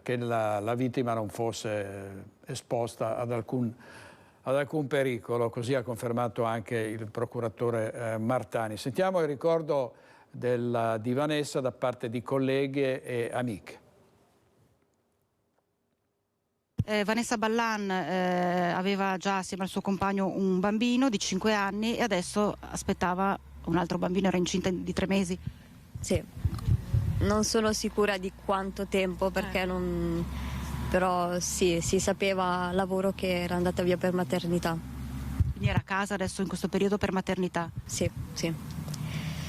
che la vittima non fosse esposta ad alcun pericolo. Così ha confermato anche il procuratore Martani. Sentiamo il ricordo di Vanessa da parte di colleghe e amiche. Vanessa Ballan aveva già assieme al suo compagno un bambino di 5 anni e adesso aspettava un altro bambino, era incinta di 3 mesi. Sì, non sono sicura di quanto tempo perché non... però sì, si sapeva al lavoro che era andata via per maternità. Quindi era a casa adesso in questo periodo per maternità? Sì, sì.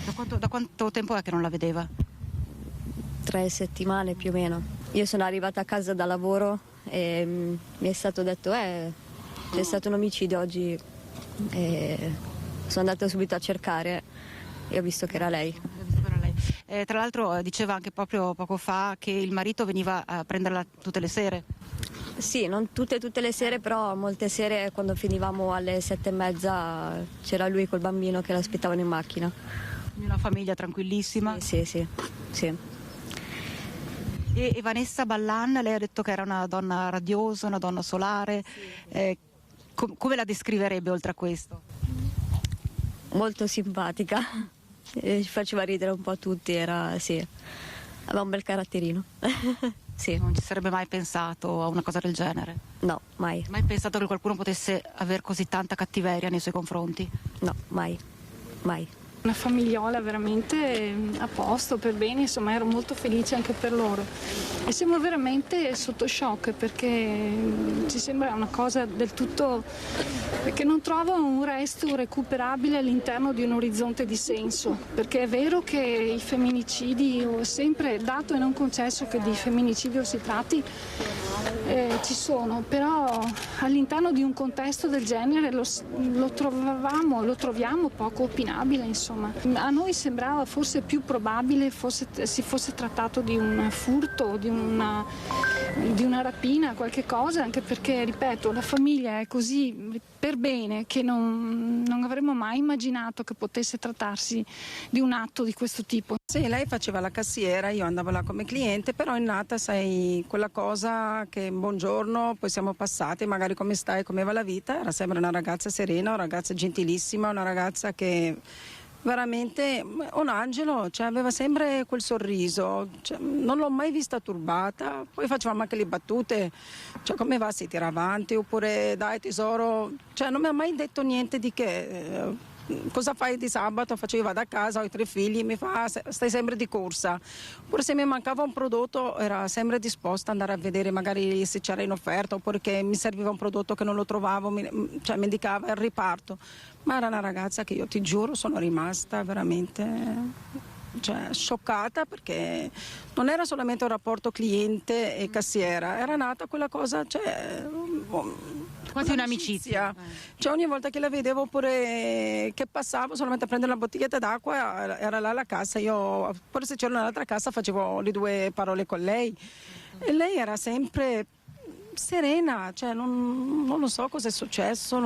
Da quanto tempo è che non la vedeva? 3 settimane più o meno. Io sono arrivata a casa da lavoro e mi è stato detto c'è stato un omicidio oggi e sono andata subito a cercare e ho visto che era lei. Tra l'altro diceva anche proprio poco fa che il marito veniva a prenderla tutte le sere. Sì, non tutte le sere, però molte sere quando finivamo alle 7:30 c'era lui col bambino che l'aspettavano in macchina. Quindi una famiglia tranquillissima? Sì. E Vanessa Ballan, lei ha detto che era una donna radiosa, una donna solare. Sì. Come la descriverebbe oltre a questo? Molto simpatica, ci faceva ridere un po' a tutti, aveva un bel caratterino. Sì. Non ci sarebbe mai pensato a una cosa del genere? No, mai. Mai pensato che qualcuno potesse avere così tanta cattiveria nei suoi confronti? No, mai. Una famigliola veramente a posto, per bene, insomma ero molto felice anche per loro. E siamo veramente sotto shock perché ci sembra una cosa del tutto... perché non trovo un resto recuperabile all'interno di un orizzonte di senso. Perché è vero che i femminicidi, ho sempre dato e non concesso che di femminicidio si tratti, ci sono, però all'interno di un contesto del genere lo troviamo poco opinabile, insomma. A noi sembrava forse più probabile si fosse trattato di un furto, di una rapina, qualche cosa, anche perché, ripeto, la famiglia è così per bene che non avremmo mai immaginato che potesse trattarsi di un atto di questo tipo. Sì, lei faceva la cassiera, io andavo là come cliente, però è nata, sai, quella cosa che buongiorno, poi siamo passati, magari come stai, come va la vita, era sempre una ragazza serena, una ragazza gentilissima, una ragazza che veramente un angelo, cioè aveva sempre quel sorriso, cioè, non l'ho mai vista turbata. Poi facevamo anche le battute, cioè come va, si tira avanti, oppure dai tesoro, cioè non mi ha mai detto niente di che. Cosa fai di sabato? Facevo, vado a casa, ho i 3 figli, mi fa stai sempre di corsa. Oppure se mi mancava un prodotto era sempre disposta ad andare a vedere magari se c'era in offerta, oppure che mi serviva un prodotto che non lo trovavo, mi indicava il riparto. Ma era una ragazza che io ti giuro sono rimasta veramente scioccata, perché non era solamente un rapporto cliente e cassiera, era nata quella cosa, quasi un'amicizia. Cioè ogni volta che la vedevo, oppure che passavo solamente a prendere una bottiglietta d'acqua, era là alla cassa, io pure se c'era un'altra cassa facevo le 2 parole con lei e lei era sempre serena, cioè non lo so cosa è successo.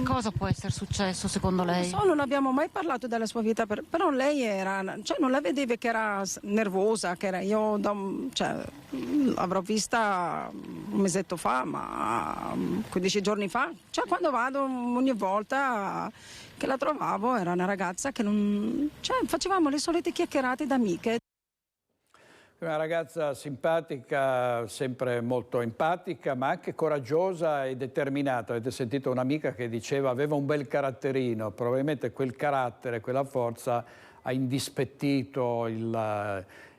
Cosa può essere successo secondo lei? Non so, non abbiamo mai parlato della sua vita, però lei era, cioè non la vedevi che era nervosa, che era io, l'avrò vista un mesetto fa, ma 15 giorni fa, cioè quando vado ogni volta che la trovavo era una ragazza che facevamo le solite chiacchierate d'amiche. Una ragazza simpatica, sempre molto empatica, ma anche coraggiosa e determinata. Avete sentito un'amica che diceva aveva un bel caratterino, probabilmente quel carattere, quella forza ha indispettito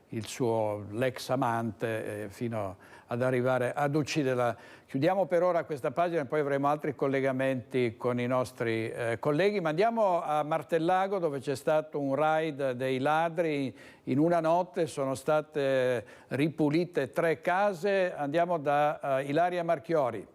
l'ex amante fino ad arrivare ad ucciderla. Chiudiamo per ora questa pagina e poi avremo altri collegamenti con i nostri colleghi, ma andiamo a Martellago dove c'è stato un raid dei ladri. In una notte sono state ripulite 3 case. Andiamo da Ilaria Marchiori.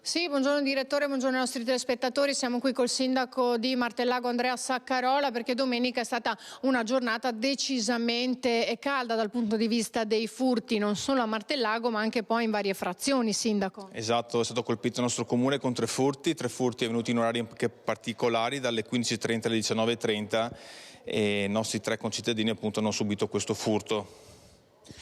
Sì, buongiorno direttore, buongiorno ai nostri telespettatori. Siamo qui col sindaco di Martellago Andrea Saccarola perché domenica è stata una giornata decisamente calda dal punto di vista dei furti, non solo a Martellago ma anche poi in varie frazioni, sindaco. Esatto, è stato colpito il nostro comune con 3 furti avvenuti in orari anche particolari dalle 15:30 alle 19:30 e i nostri 3 concittadini appunto hanno subito questo furto.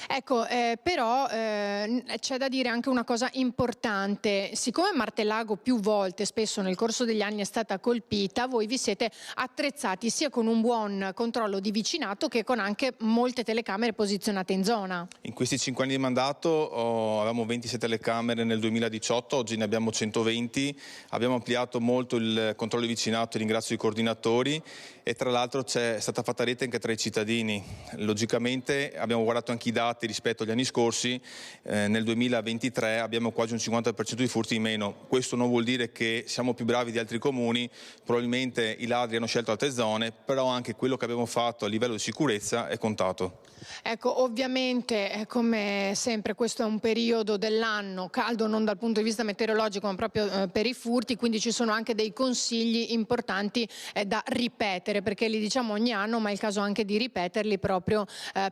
Ecco, però c'è da dire anche una cosa importante. Siccome Martellago più volte, spesso nel corso degli anni è stata colpita, voi vi siete attrezzati sia con un buon controllo di vicinato che con anche molte telecamere posizionate in zona. In questi 5 anni di mandato avevamo 26 telecamere nel 2018, oggi ne abbiamo 120, abbiamo ampliato molto il controllo di vicinato e ringrazio i coordinatori e tra l'altro c'è stata fatta rete anche tra i cittadini. Logicamente abbiamo guardato anche i dati rispetto agli anni scorsi, nel 2023 abbiamo quasi un 50% di furti in meno. Questo non vuol dire che siamo più bravi di altri comuni, probabilmente i ladri hanno scelto altre zone, però anche quello che abbiamo fatto a livello di sicurezza è contato. Ecco, ovviamente come sempre questo è un periodo dell'anno caldo non dal punto di vista meteorologico ma proprio per i furti, quindi ci sono anche dei consigli importanti da ripetere, perché li diciamo ogni anno ma è il caso anche di ripeterli proprio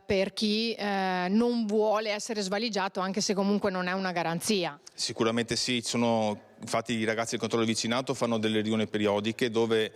per chi non vuole essere svaligiato, anche se comunque non è una garanzia. Sicuramente sì, infatti i ragazzi del controllo vicinato fanno delle riunioni periodiche dove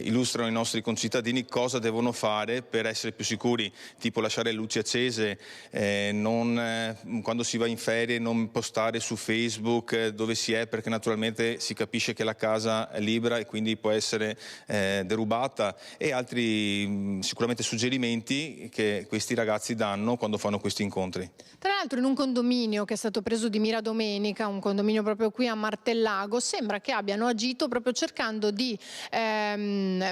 illustrano ai nostri concittadini cosa devono fare per essere più sicuri, tipo lasciare le luci accese, quando si va in ferie non postare su Facebook dove si è, perché naturalmente si capisce che la casa è libera e quindi può essere derubata, e altri sicuramente suggerimenti che questi ragazzi danno quando fanno questi incontri. Tra l'altro in un condominio che è stato preso di mira domenica, un condominio proprio qui a Martellago, sembra che abbiano agito proprio cercando di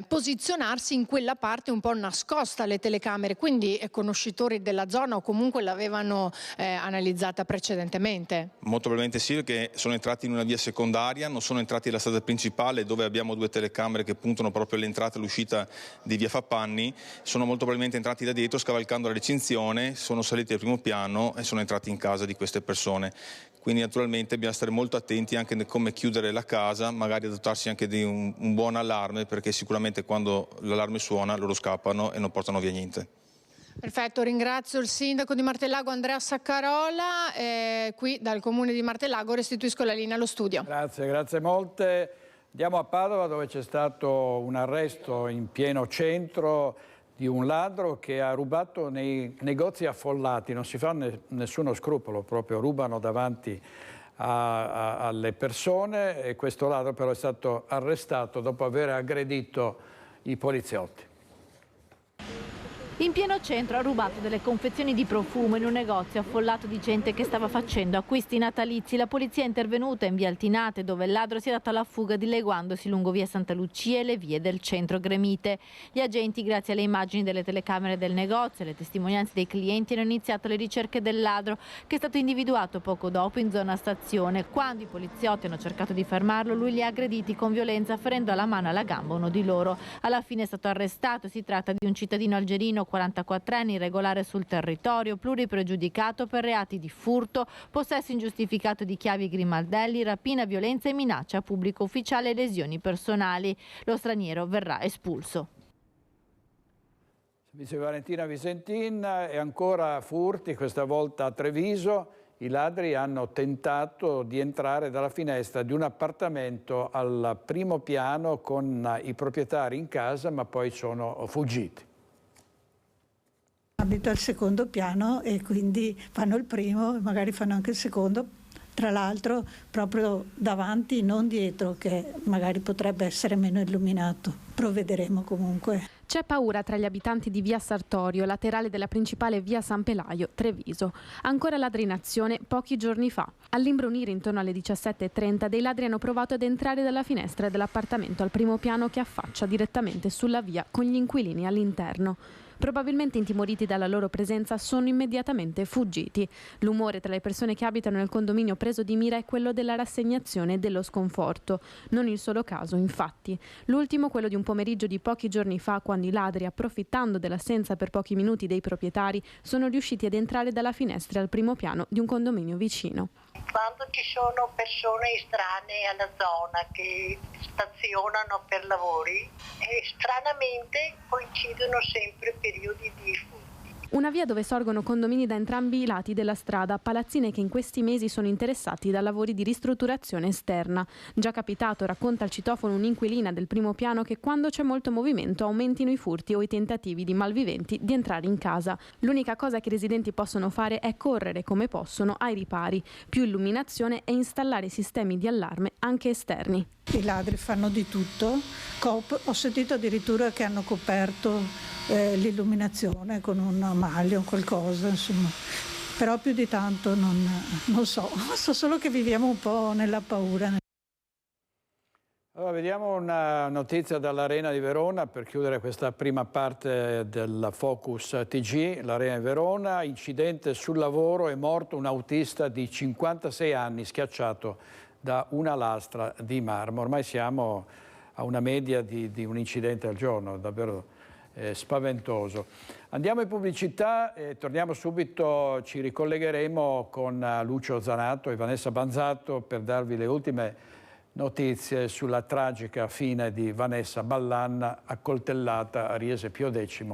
posizionarsi in quella parte un po' nascosta alle telecamere, quindi conoscitori della zona o comunque l'avevano analizzata precedentemente. Molto probabilmente sì, perché sono entrati in una via secondaria, non sono entrati nella strada principale dove abbiamo 2 telecamere che puntano proprio all'entrata e all'uscita di via Fappanni, sono molto probabilmente entrati da dietro scavalcando la recinzione, sono saliti al primo piano e sono entrati in casa di queste persone. Quindi naturalmente bisogna stare molto attenti anche nel come chiudere la casa, magari dotarsi anche di un buon allarme, perché sicuramente quando l'allarme suona loro scappano e non portano via niente. Perfetto, ringrazio il sindaco di Martellago Andrea Saccarola, qui dal comune di Martellago restituisco la linea allo studio. Grazie molte. Andiamo a Padova dove c'è stato un arresto in pieno centro di un ladro che ha rubato nei negozi affollati, non si fa nessuno scrupolo, proprio rubano davanti alle persone, e questo ladro però è stato arrestato dopo aver aggredito i poliziotti. In pieno centro ha rubato delle confezioni di profumo in un negozio affollato di gente che stava facendo acquisti natalizi. La polizia è intervenuta in via Altinate, dove il ladro si è dato alla fuga dileguandosi lungo via Santa Lucia e le vie del centro gremite. Gli agenti, grazie alle immagini delle telecamere del negozio e alle testimonianze dei clienti, hanno iniziato le ricerche del ladro, che è stato individuato poco dopo in zona stazione. Quando i poliziotti hanno cercato di fermarlo, lui li ha aggrediti con violenza, ferendo alla mano e alla gamba uno di loro. Alla fine è stato arrestato. Si tratta di un cittadino algerino 44 anni, irregolare sul territorio, pluripregiudicato per reati di furto, possesso ingiustificato di chiavi e grimaldelli, rapina, violenza e minaccia a pubblico ufficiale e lesioni personali. Lo straniero verrà espulso. Vice Valentina Visentin, e ancora furti, questa volta a Treviso. i ladri hanno tentato di entrare dalla finestra di un appartamento al primo piano con i proprietari in casa, ma poi sono fuggiti. Abito al secondo piano e quindi fanno il primo, magari fanno anche il secondo, tra l'altro proprio davanti, non dietro, che magari potrebbe essere meno illuminato. Provvederemo comunque. C'è paura tra gli abitanti di via Sartorio, laterale della principale via San Pelaio, Treviso. Ancora ladri in azione pochi giorni fa. All'imbrunire intorno alle 17:30 dei ladri hanno provato ad entrare dalla finestra dell'appartamento al primo piano che affaccia direttamente sulla via con gli inquilini all'interno. Probabilmente intimoriti dalla loro presenza sono immediatamente fuggiti. L'umore tra le persone che abitano nel condominio preso di mira è quello della rassegnazione e dello sconforto. Non il solo caso, infatti. L'ultimo, quello di un pomeriggio di pochi giorni fa, quando i ladri, approfittando dell'assenza per pochi minuti dei proprietari, sono riusciti ad entrare dalla finestra al primo piano di un condominio vicino. Quando ci sono persone estranee alla zona che stazionano per lavori, stranamente coincidono sempre periodi di furti. Una via dove sorgono condomini da entrambi i lati della strada, palazzine che in questi mesi sono interessati da lavori di ristrutturazione esterna. Già capitato, racconta al citofono un'inquilina del primo piano, che quando c'è molto movimento aumentino i furti o i tentativi di malviventi di entrare in casa. L'unica cosa che i residenti possono fare è correre come possono ai ripari, più illuminazione e installare sistemi di allarme anche esterni. I ladri fanno di tutto. Ho sentito addirittura che hanno coperto l'illuminazione con un maglio o qualcosa, insomma. Però più di tanto non so. So solo che viviamo un po' nella paura. Allora, vediamo una notizia dall'Arena di Verona per chiudere questa prima parte del Focus TG. L'Arena di Verona, incidente sul lavoro, è morto un autista di 56 anni schiacciato da una lastra di marmo. Ormai siamo a una media di un incidente al giorno, davvero spaventoso. Andiamo in pubblicità e torniamo subito, ci ricollegheremo con Lucio Zanato e Vanessa Banzato per darvi le ultime notizie sulla tragica fine di Vanessa Ballan, accoltellata a Riese Pio X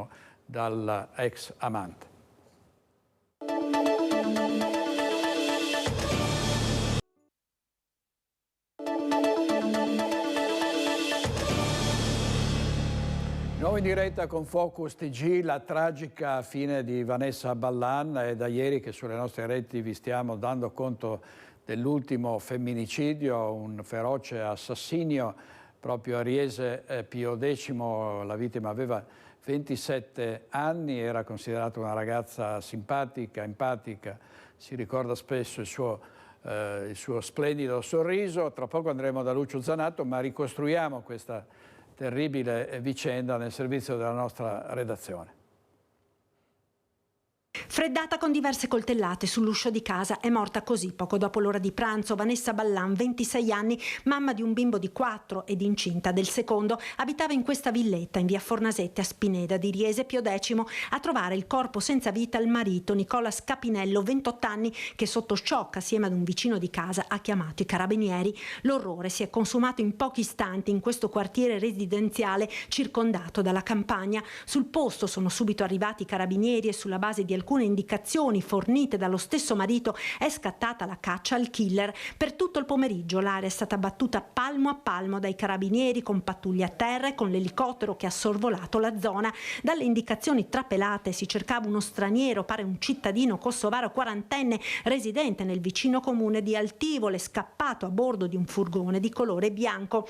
dall'ex amante. Nuovo in diretta con Focus TG, la tragica fine di Vanessa Ballan. È da ieri che sulle nostre reti vi stiamo dando conto dell'ultimo femminicidio, un feroce assassinio proprio a Riese Pio X. La vittima aveva 27 anni, era considerata una ragazza simpatica, empatica, si ricorda spesso il suo splendido sorriso. Tra poco andremo da Lucio Zanato, ma ricostruiamo questa terribile vicenda nel servizio della nostra redazione. Freddata con diverse coltellate sull'uscio di casa, è morta così poco dopo l'ora di pranzo Vanessa Ballan, 26 anni, mamma di un bimbo di 4 ed incinta del secondo. Abitava in questa villetta in via Fornasette a Spineda di Riese Pio X. A trovare il corpo senza vita il marito Nicola Scapinello, 28 anni, che sotto shock assieme ad un vicino di casa ha chiamato i carabinieri. L'orrore si è consumato in pochi istanti in questo quartiere residenziale circondato dalla campagna. Sul posto sono subito arrivati i carabinieri e sulla base di alcune indicazioni fornite dallo stesso marito è scattata la caccia al killer. Per tutto il pomeriggio l'area è stata battuta palmo a palmo dai carabinieri con pattuglie a terra e con l'elicottero che ha sorvolato la zona. Dalle indicazioni trapelate si cercava uno straniero, pare un cittadino kosovaro quarantenne residente nel vicino comune di Altivole, scappato a bordo di un furgone di colore bianco.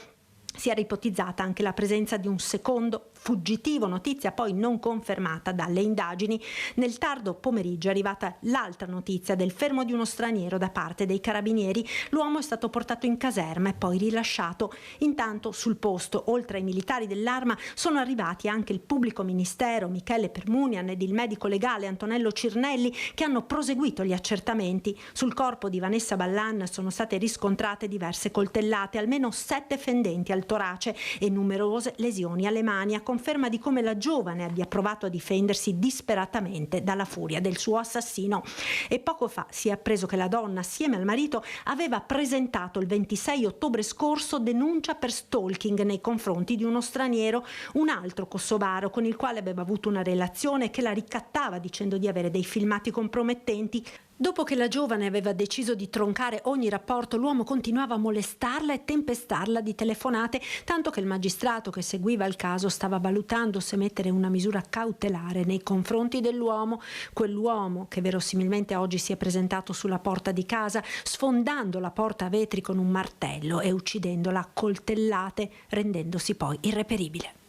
Si era ipotizzata anche la presenza di un secondo fuggitivo, notizia poi non confermata dalle indagini. Nel tardo pomeriggio è arrivata l'altra notizia del fermo di uno straniero da parte dei carabinieri. L'uomo è stato portato in caserma e poi rilasciato. Intanto sul posto, oltre ai militari dell'Arma, sono arrivati anche il pubblico ministero Michele Permunian ed il medico legale Antonello Cirnelli, che hanno proseguito gli accertamenti. Sul corpo di Vanessa Ballan sono state riscontrate diverse coltellate, almeno 7 fendenti al torace e numerose lesioni alle mani, a conferma di come la giovane abbia provato a difendersi disperatamente dalla furia del suo assassino. E poco fa si è appreso che la donna, assieme al marito, aveva presentato il 26 ottobre scorso denuncia per stalking nei confronti di uno straniero, un altro kosovaro con il quale aveva avuto una relazione che la ricattava dicendo di avere dei filmati compromettenti. Dopo che la giovane aveva deciso di troncare ogni rapporto, l'uomo continuava a molestarla e tempestarla di telefonate, tanto che il magistrato che seguiva il caso stava valutando se mettere una misura cautelare nei confronti dell'uomo, quell'uomo che verosimilmente oggi si è presentato sulla porta di casa, sfondando la porta a vetri con un martello e uccidendola a coltellate, rendendosi poi irreperibile.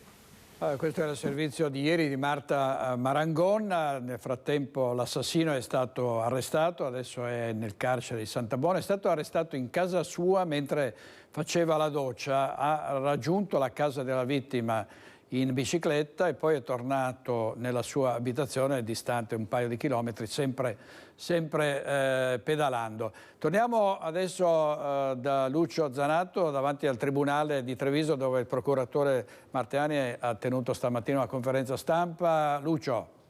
Questo era il servizio di ieri di Marta Marangon. Nel frattempo l'assassino è stato arrestato, adesso è nel carcere di Santabona. È stato arrestato in casa sua mentre faceva la doccia, ha raggiunto la casa della vittima in bicicletta e poi è tornato nella sua abitazione distante un paio di chilometri, sempre pedalando. Torniamo adesso da Lucio Zanato davanti al Tribunale di Treviso, dove il procuratore Marteani ha tenuto stamattina una conferenza stampa. Lucio.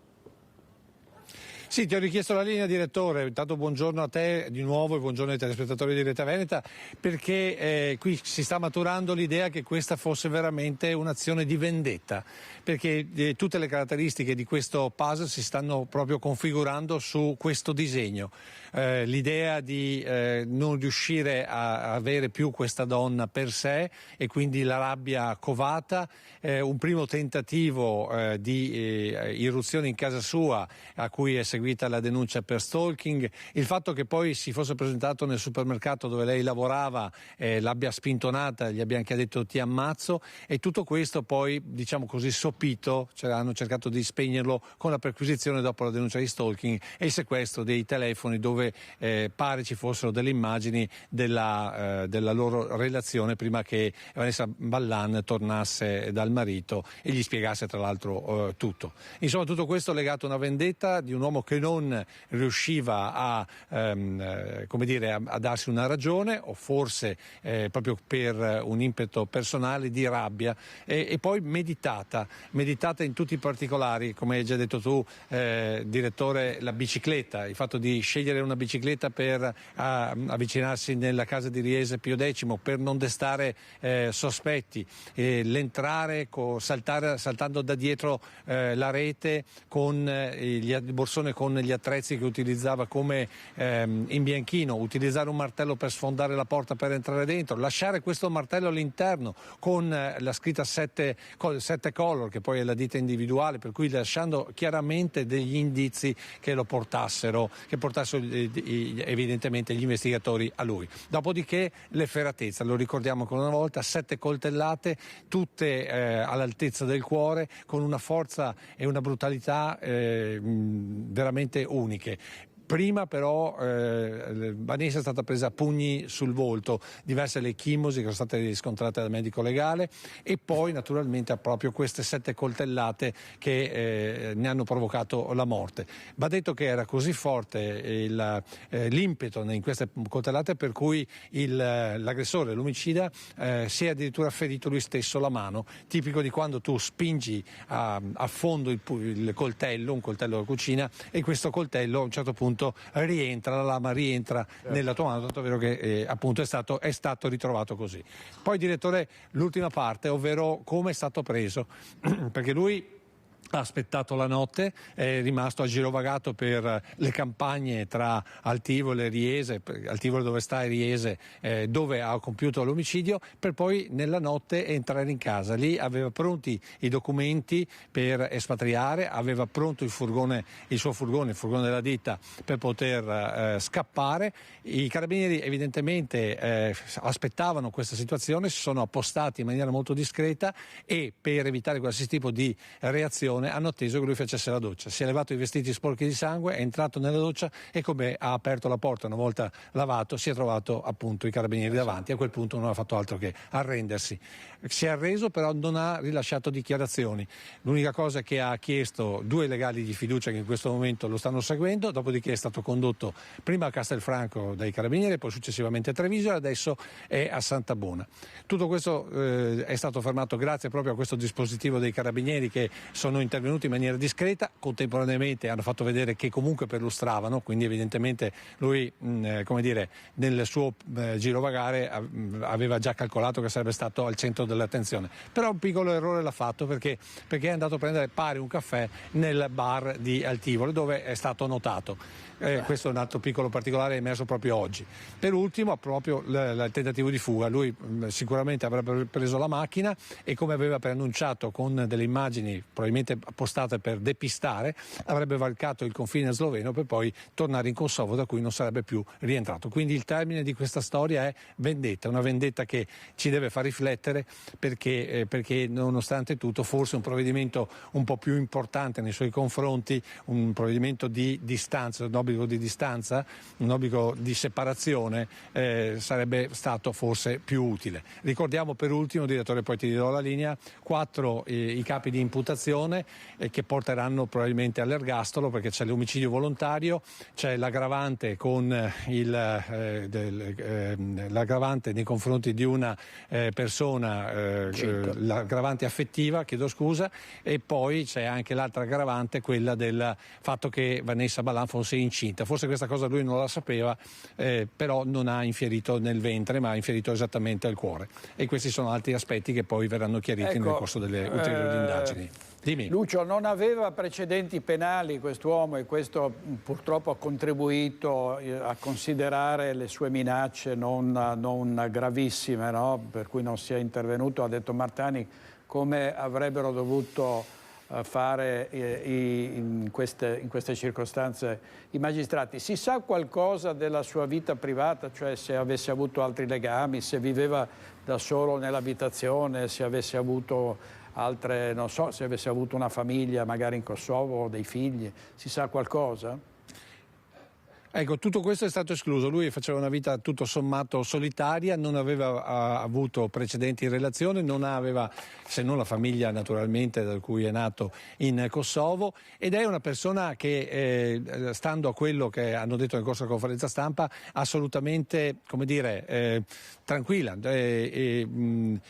Sì, ti ho richiesto la linea, direttore. Intanto buongiorno a te di nuovo e buongiorno ai telespettatori di Rete Veneta, perché qui si sta maturando l'idea che questa fosse veramente un'azione di vendetta, perché tutte le caratteristiche di questo puzzle si stanno proprio configurando su questo disegno. L'idea di non riuscire a avere più questa donna per sé e quindi la rabbia covata, un primo tentativo di irruzione in casa sua a cui è seguita la denuncia per stalking, il fatto che poi si fosse presentato nel supermercato dove lei lavorava, l'abbia spintonata, gli abbia anche detto ti ammazzo, e tutto questo poi, diciamo così, sopito, hanno cercato di spegnerlo con la perquisizione dopo la denuncia di stalking e il sequestro dei telefoni dove pare ci fossero delle immagini della loro relazione prima che Vanessa Ballan tornasse dal marito e gli spiegasse tra l'altro tutto. Insomma, tutto questo legato a una vendetta di un uomo che non riusciva a darsi una ragione, o forse proprio per un impeto personale di rabbia, e poi meditata in tutti i particolari, come hai già detto tu, direttore, la bicicletta, il fatto di scegliere una bicicletta per avvicinarsi nella casa di Riese Pio X per non destare sospetti, l'entrare saltando da dietro la rete con il borsone con gli attrezzi che utilizzava come imbianchino, utilizzare un martello per sfondare la porta per entrare dentro, lasciare questo martello all'interno con la scritta 7 color, che poi è la ditta individuale, per cui lasciando chiaramente degli indizi che portassero evidentemente gli investigatori a lui. Dopodiché l'efferatezza, lo ricordiamo ancora una volta, 7 coltellate, tutte all'altezza del cuore, con una forza e una brutalità veramente uniche. Prima però Vanessa è stata presa a pugni sul volto, diverse le chimosi che sono state riscontrate dal medico legale, e poi naturalmente proprio queste 7 coltellate che ne hanno provocato la morte. Va detto che era così forte l'impeto in queste coltellate per cui l'aggressore, l'omicida, si è addirittura ferito lui stesso la mano, tipico di quando tu spingi a fondo il coltello, un coltello da cucina, e questo coltello a un certo punto la lama rientra nella tua mano, tanto vero che appunto è stato ritrovato così. Poi, direttore, l'ultima parte, ovvero come è stato preso, perché lui ha aspettato la notte, è rimasto girovagato per le campagne tra Altivole e Riese, Altivole dove sta e Riese dove ha compiuto l'omicidio, per poi nella notte entrare in casa. Lì aveva pronti i documenti per espatriare, aveva pronto il furgone della ditta per poter scappare. I carabinieri evidentemente aspettavano questa situazione, si sono appostati in maniera molto discreta e per evitare qualsiasi tipo di reazione hanno atteso che lui facesse la doccia. Si è levato i vestiti sporchi di sangue, è entrato nella doccia e come ha aperto la porta, una volta lavato, si è trovato appunto i carabinieri davanti. A quel punto non ha fatto altro che arrendersi. Si è arreso, però non ha rilasciato dichiarazioni. L'unica cosa che ha chiesto 2 legali di fiducia che in questo momento lo stanno seguendo, dopodiché è stato condotto prima a Castelfranco dai carabinieri, poi successivamente a Treviso e adesso è a Santabona. Tutto questo è stato fermato grazie proprio a questo dispositivo dei carabinieri che sono intervenuti in maniera discreta, contemporaneamente hanno fatto vedere che comunque perlustravano, quindi evidentemente lui nel suo girovagare aveva già calcolato che sarebbe stato al centro dell'attenzione. Però un piccolo errore l'ha fatto perché è andato a prendere pari un caffè nel bar di Altivole, dove è stato notato. Questo è un altro piccolo particolare emerso proprio oggi. Per ultimo, proprio il tentativo di fuga. Lui sicuramente avrebbe preso la macchina e, come aveva preannunciato con delle immagini probabilmente postate per depistare, avrebbe varcato il confine sloveno per poi tornare in Kosovo, da cui non sarebbe più rientrato. Quindi il termine di questa storia è vendetta, una vendetta che ci deve far riflettere perché nonostante tutto forse un provvedimento un po' più importante nei suoi confronti, un provvedimento di distanza, un obbligo di distanza, un obbligo di separazione sarebbe stato forse più utile. Ricordiamo per ultimo, direttore, poi ti dirò la linea, 4 i capi di imputazione che porteranno probabilmente all'ergastolo, perché c'è l'omicidio volontario, c'è l'aggravante con l'aggravante nei confronti di una persona, l'aggravante affettiva, chiedo scusa, e poi c'è anche l'altra aggravante, quella del fatto che Vanessa Ballan fosse incinta. Forse questa cosa lui non la sapeva, però non ha infierito nel ventre, ma ha infierito esattamente al cuore. E questi sono altri aspetti che poi verranno chiariti nel corso delle ulteriori indagini. Dimmi. Lucio, non aveva precedenti penali quest'uomo, e questo purtroppo ha contribuito a considerare le sue minacce non gravissime, no? Per cui non si è intervenuto. Ha detto Martani come avrebbero dovuto fare in queste circostanze i magistrati. Si sa qualcosa della sua vita privata, cioè se avesse avuto altri legami, se viveva da solo nell'abitazione, se avesse avuto altre, non so, se avesse avuto una famiglia magari in Kosovo o dei figli? Si sa qualcosa? Ecco, tutto questo è stato escluso. Lui faceva una vita tutto sommato solitaria, non aveva avuto precedenti in relazione, non aveva, se non la famiglia naturalmente da cui è nato in Kosovo, ed è una persona che, stando a quello che hanno detto nel corso della conferenza stampa, assolutamente, come dire, tranquilla,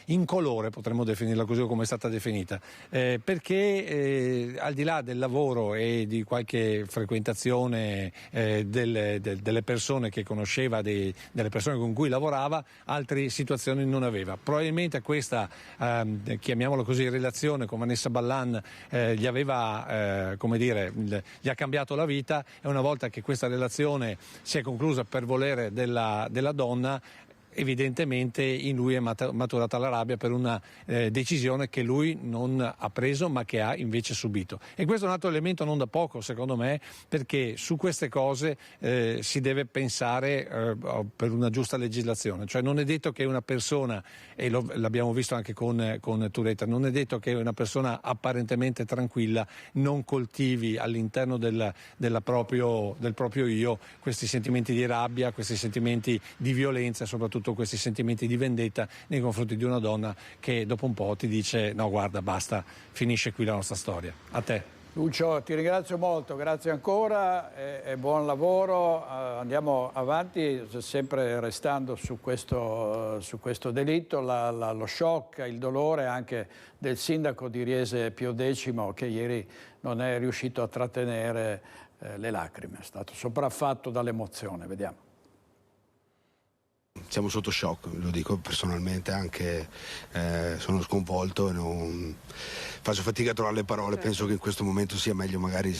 incolore, potremmo definirla così, come è stata definita, perché al di là del lavoro e di qualche frequentazione delle persone che conosceva, delle persone con cui lavorava, altre situazioni non aveva. Probabilmente questa, chiamiamola così, relazione con Vanessa Ballan gli aveva, come dire, gli ha cambiato la vita, e una volta che questa relazione si è conclusa per volere della donna, evidentemente in lui è maturata la rabbia per una decisione che lui non ha preso ma che ha invece subito. E questo è un altro elemento non da poco, secondo me, perché su queste cose si deve pensare per una giusta legislazione. Cioè non è detto che una persona, e l'abbiamo visto anche con Turetta, non è detto che una persona apparentemente tranquilla non coltivi all'interno del proprio io questi sentimenti di rabbia, questi sentimenti di violenza, soprattutto questi sentimenti di vendetta nei confronti di una donna che dopo un po' ti dice no, guarda, basta, finisce qui la nostra storia. A te. Lucio, ti ringrazio molto, grazie ancora e buon lavoro. Andiamo avanti, sempre restando su questo delitto, lo shock, il dolore anche del sindaco di Riese Pio X, che ieri non è riuscito a trattenere le lacrime, è stato sopraffatto dall'emozione. Vediamo. Siamo sotto shock, lo dico personalmente, anche sono sconvolto e faccio fatica a trovare le parole. Penso che in questo momento sia meglio magari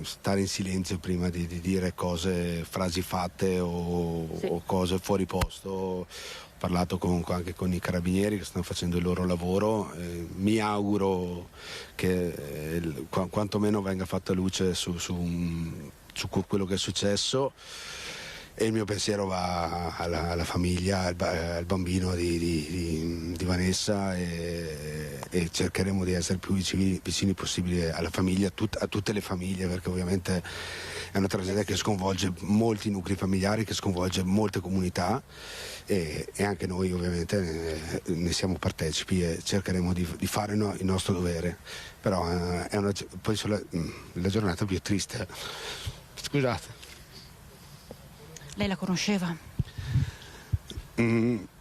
stare in silenzio prima di dire frasi fatte o cose fuori posto. Ho parlato anche con i carabinieri che stanno facendo il loro lavoro, mi auguro che quantomeno venga fatta luce su quello che è successo. E il mio pensiero va alla famiglia, al bambino di Vanessa, e cercheremo di essere più vicini possibile alla famiglia, a tutte le famiglie, perché ovviamente è una tragedia che sconvolge molti nuclei familiari, che sconvolge molte comunità, e anche noi ovviamente ne siamo partecipi e cercheremo di fare il nostro dovere. Però poi la giornata più triste. Scusate. Lei la conosceva?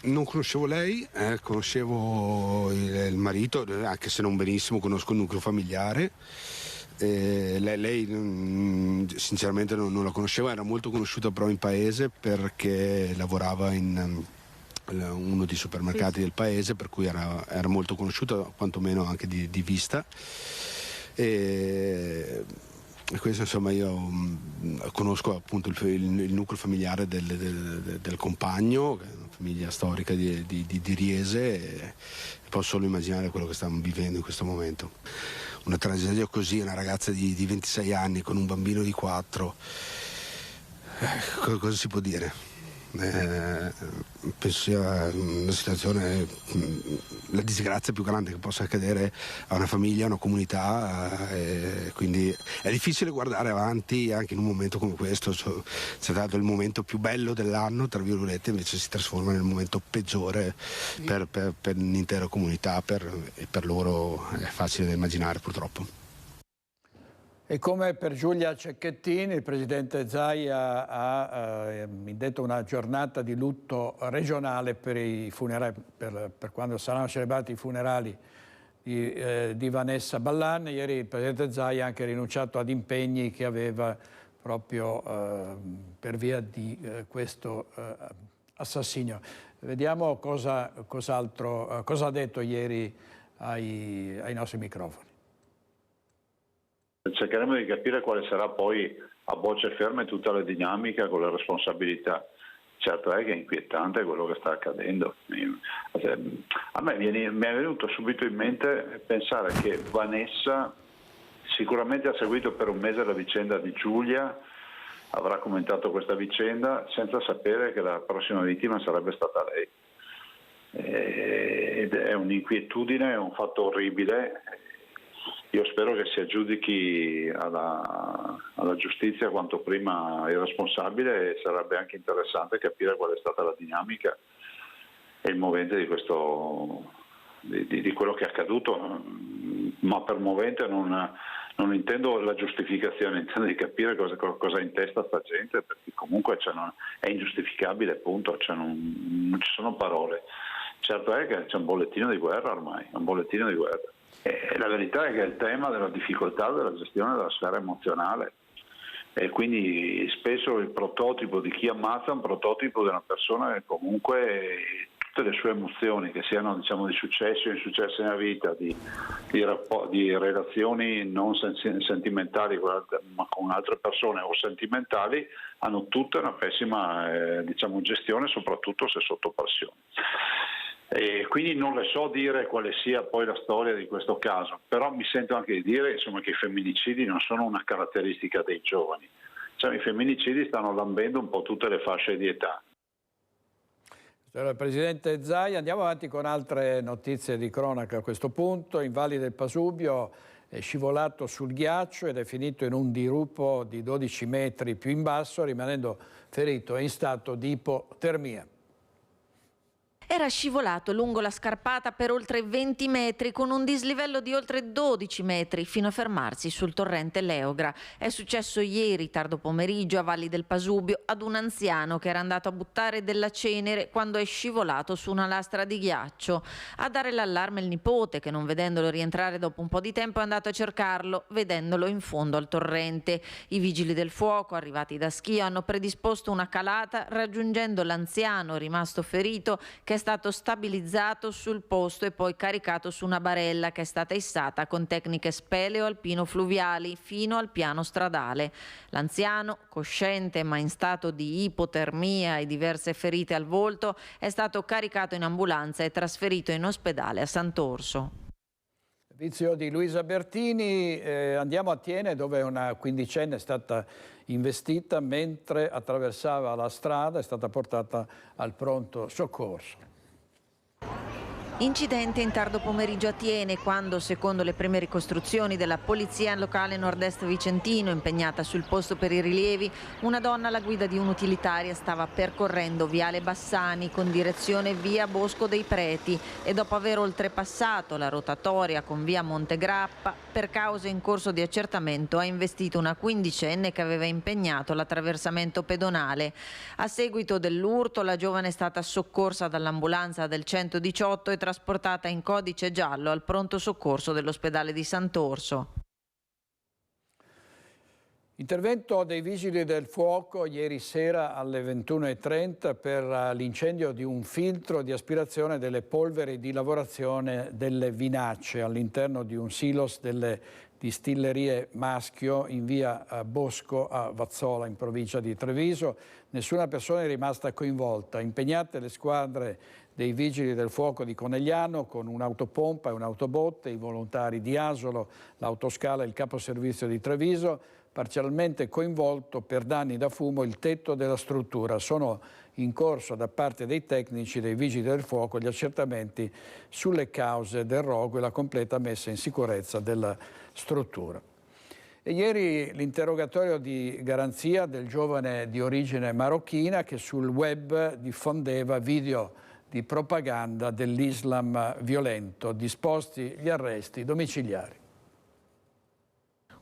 Non conoscevo lei, conoscevo il marito, anche se non benissimo, conosco il nucleo familiare. Lei sinceramente non la conoscevo, era molto conosciuta però in paese perché lavorava in uno dei supermercati del paese, per cui era molto conosciuta, quantomeno anche di vista. E questo, insomma, io conosco appunto il nucleo familiare del compagno, che è una famiglia storica di Riese, e posso solo immaginare quello che stiamo vivendo in questo momento. Una tragedia così, una ragazza di 26 anni con un bambino di 4, cosa si può dire? Penso sia una situazione, la disgrazia più grande che possa accadere a una famiglia, a una comunità, quindi è difficile guardare avanti anche in un momento come questo. C'è stato il momento più bello dell'anno, tra virgolette, invece si trasforma nel momento peggiore per l'intera comunità, e per loro è facile da immaginare, purtroppo. E come per Giulia Cecchettin, il presidente Zaia ha indetto una giornata di lutto regionale per i funerali, per quando saranno celebrati i funerali di Vanessa Ballan. Ieri il presidente Zaia ha anche rinunciato ad impegni che aveva proprio per via di questo assassinio. Vediamo cosa ha detto ieri ai nostri microfoni. Cercheremo di capire quale sarà poi a bocce ferme tutta la dinamica con le responsabilità. Certo è che è inquietante quello che sta accadendo. A me mi è venuto subito in mente pensare che Vanessa sicuramente ha seguito per un mese la vicenda di Giulia, avrà commentato questa vicenda senza sapere che la prossima vittima sarebbe stata lei. Ed è un'inquietudine, è un fatto orribile. Io spero che si aggiudichi alla giustizia quanto prima il responsabile, e sarebbe anche interessante capire qual è stata la dinamica e il movente di quello che è accaduto, ma per movente non intendo la giustificazione, intendo di capire cosa ha in testa sta gente, perché comunque è ingiustificabile, appunto, non ci sono parole. Certo è che c'è un bollettino di guerra ormai, un bollettino di guerra. E la verità è che è il tema della difficoltà della gestione della sfera emozionale, e quindi spesso il prototipo di chi ammazza è un prototipo di una persona che comunque tutte le sue emozioni, che siano, diciamo, di successi o insuccessi nella vita, di relazioni non sentimentali ma con altre persone o sentimentali, hanno tutte una pessima gestione, soprattutto se sotto pressione. E quindi non le so dire quale sia poi la storia di questo caso, però mi sento anche di dire, insomma, che i femminicidi non sono una caratteristica dei giovani, cioè i femminicidi stanno lambendo un po' tutte le fasce di età. Presidente Zaia, andiamo avanti con altre notizie di cronaca a questo punto. In Valli del Pasubio è scivolato sul ghiaccio ed è finito in un dirupo di 12 metri più in basso, rimanendo ferito e in stato di ipotermia. Era scivolato lungo la scarpata per oltre 20 metri con un dislivello di oltre 12 metri fino a fermarsi sul torrente Leogra. È successo ieri, tardo pomeriggio, a Valli del Pasubio, ad un anziano che era andato a buttare della cenere quando è scivolato su una lastra di ghiaccio. A dare l'allarme il nipote, che non vedendolo rientrare dopo un po' di tempo è andato a cercarlo, vedendolo in fondo al torrente. I vigili del fuoco, arrivati da Schio, hanno predisposto una calata, raggiungendo l'anziano rimasto ferito, che è stato stabilizzato sul posto e poi caricato su una barella che è stata issata con tecniche speleo-alpino-fluviali fino al piano stradale. L'anziano, cosciente ma in stato di ipotermia e diverse ferite al volto, è stato caricato in ambulanza e trasferito in ospedale a Sant'Orso. Servizio di Luisa Bertini, andiamo a Thiene, dove una quindicenne è stata investita mentre attraversava la strada, è stata portata al pronto soccorso. Incidente in tardo pomeriggio a Thiene, quando, secondo le prime ricostruzioni della Polizia Locale Nord-Est Vicentino, impegnata sul posto per i rilievi, una donna alla guida di un'utilitaria stava percorrendo Viale Bassani con direzione via Bosco dei Preti e dopo aver oltrepassato la rotatoria con via Montegrappa, per cause in corso di accertamento ha investito una quindicenne che aveva impegnato l'attraversamento pedonale. A seguito dell'urto la giovane è stata soccorsa dall'ambulanza del 118 e trasportata in codice giallo al pronto soccorso dell'ospedale di Sant'Orso. Intervento dei Vigili del Fuoco ieri sera alle 21:30 per l'incendio di un filtro di aspirazione delle polveri di lavorazione delle vinacce all'interno di un silos delle distillerie Maschio in via Bosco a Vazzola in provincia di Treviso. Nessuna persona è rimasta coinvolta. Impegnate le squadre dei Vigili del Fuoco di Conegliano con un'autopompa e un'autobotte, i volontari di Asolo, l'autoscala e il caposervizio di Treviso. Parzialmente coinvolto per danni da fumo il tetto della struttura. Sono in corso da parte dei tecnici dei Vigili del Fuoco gli accertamenti sulle cause del rogo e la completa messa in sicurezza della struttura. E ieri l'interrogatorio di garanzia del giovane di origine marocchina che sul web diffondeva video di propaganda dell'Islam violento, disposti gli arresti domiciliari.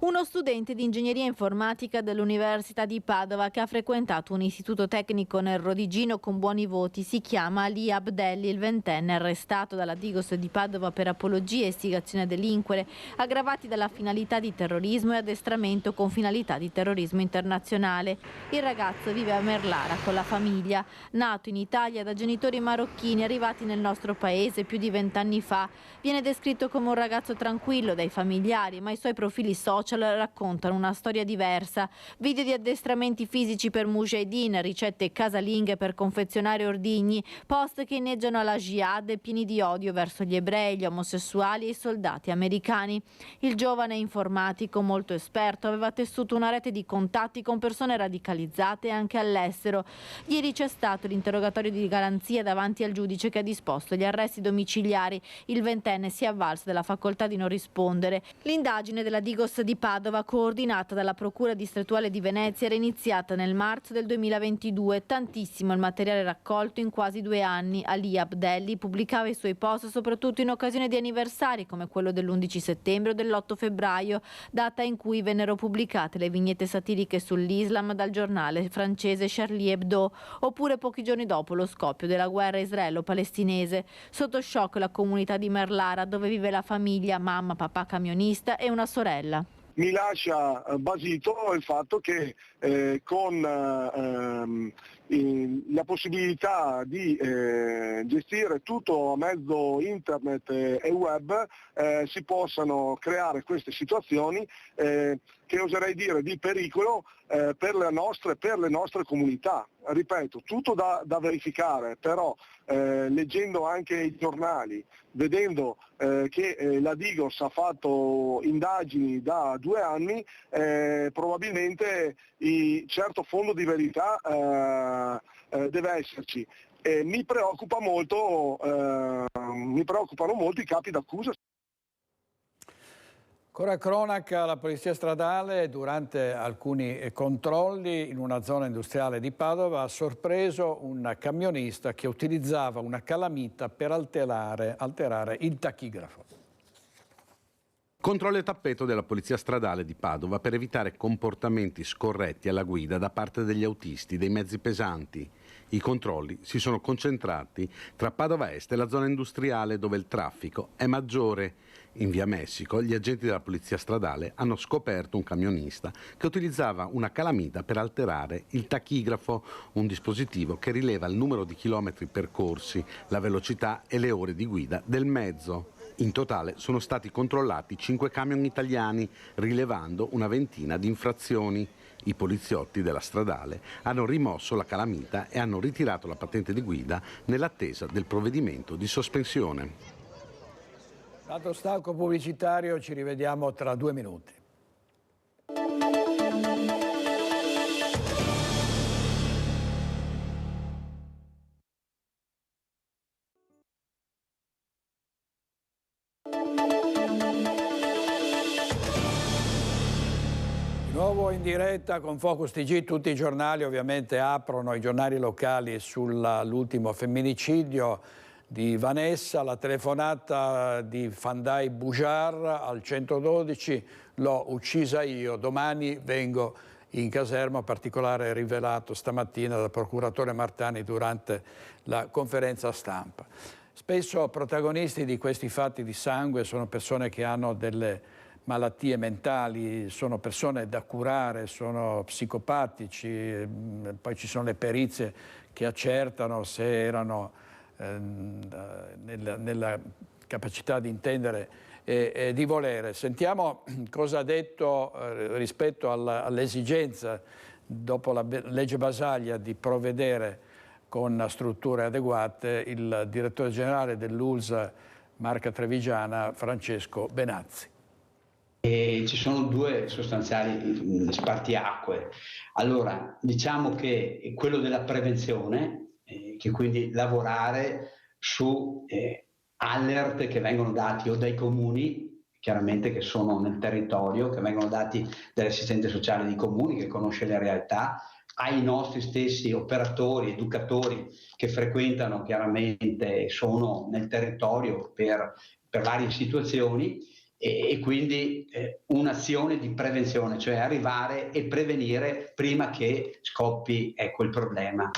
Uno studente di ingegneria informatica dell'Università di Padova che ha frequentato un istituto tecnico nel Rodigino con buoni voti si chiama Ali Abdelli, il ventenne, arrestato dalla Digos di Padova per apologia e istigazione a delinquere, aggravati dalla finalità di terrorismo e addestramento con finalità di terrorismo internazionale. Il ragazzo vive a Merlara con la famiglia, nato in Italia da genitori marocchini arrivati nel nostro paese più di 20 anni fa. Viene descritto come un ragazzo tranquillo dai familiari, ma i suoi profili social raccontano una storia diversa. Video di addestramenti fisici per mujahideen, ricette casalinghe per confezionare ordigni, post che inneggiano alla jihad pieni di odio verso gli ebrei, gli omosessuali e i soldati americani. Il giovane informatico molto esperto aveva tessuto una rete di contatti con persone radicalizzate anche all'estero. Ieri c'è stato l'interrogatorio di garanzia davanti al giudice che ha disposto gli arresti domiciliari. Il ventenne si è avvalso della facoltà di non rispondere. L'indagine della Digos di Padova, coordinata dalla Procura distrettuale di Venezia, era iniziata nel marzo del 2022. Tantissimo il materiale raccolto in quasi 2 anni. Ali Abdelli pubblicava i suoi post soprattutto in occasione di anniversari come quello dell'11 settembre o dell'8 febbraio, data in cui vennero pubblicate le vignette satiriche sull'Islam dal giornale francese Charlie Hebdo, oppure pochi giorni dopo lo scoppio della guerra israelo-palestinese. Sotto shock la comunità di Merlara, dove vive la famiglia, mamma, papà camionista e una sorella. Mi lascia basito il fatto che con la possibilità di gestire tutto a mezzo internet e web si possano creare queste situazioni che oserei dire di pericolo per le nostre comunità. Ripeto, tutto da verificare, però leggendo anche i giornali, vedendo che la Digos ha fatto indagini da 2 anni, probabilmente certo fondo di verità deve esserci. Mi preoccupano molto i capi d'accusa. Ancora cronaca, la polizia stradale durante alcuni controlli in una zona industriale di Padova ha sorpreso un camionista che utilizzava una calamita per alterare il tachigrafo. Controllo e tappeto della polizia stradale di Padova per evitare comportamenti scorretti alla guida da parte degli autisti dei mezzi pesanti. I controlli si sono concentrati tra Padova Est e la zona industriale dove il traffico è maggiore. In via Messico gli agenti della polizia stradale hanno scoperto un camionista che utilizzava una calamita per alterare il tachigrafo, un dispositivo che rileva il numero di chilometri percorsi, la velocità e le ore di guida del mezzo. In totale sono stati controllati 5 camion italiani, rilevando una ventina di infrazioni. I poliziotti della stradale hanno rimosso la calamita e hanno ritirato la patente di guida nell'attesa del provvedimento di sospensione. Dato stacco pubblicitario, ci rivediamo tra 2 minuti. nuovo in diretta con Focus TG. Tutti i giornali ovviamente aprono, i giornali locali, sull'ultimo femminicidio di Vanessa, la telefonata di Fandai Bujar al 112, l'ho uccisa io, domani vengo in caserma, particolare rivelato stamattina dal procuratore Martani durante la conferenza stampa. Spesso protagonisti di questi fatti di sangue sono persone che hanno delle malattie mentali, sono persone da curare, sono psicopatici, poi ci sono le perizie che accertano se erano nella capacità di intendere e di volere. Sentiamo cosa ha detto rispetto all'esigenza, dopo la legge Basaglia, di provvedere con strutture adeguate, il direttore generale dell'ULSS Marca Trevigiana, Francesco Benazzi. E ci sono due sostanziali spartiacque. Allora, diciamo che quello della prevenzione, che quindi lavorare su alert che vengono dati o dai comuni, chiaramente che sono nel territorio, che vengono dati dall'assistente sociale dei comuni che conosce le realtà, ai nostri stessi operatori, educatori che frequentano chiaramente, sono nel territorio per varie situazioni, e quindi un'azione di prevenzione, cioè arrivare e prevenire prima che scoppi il problema.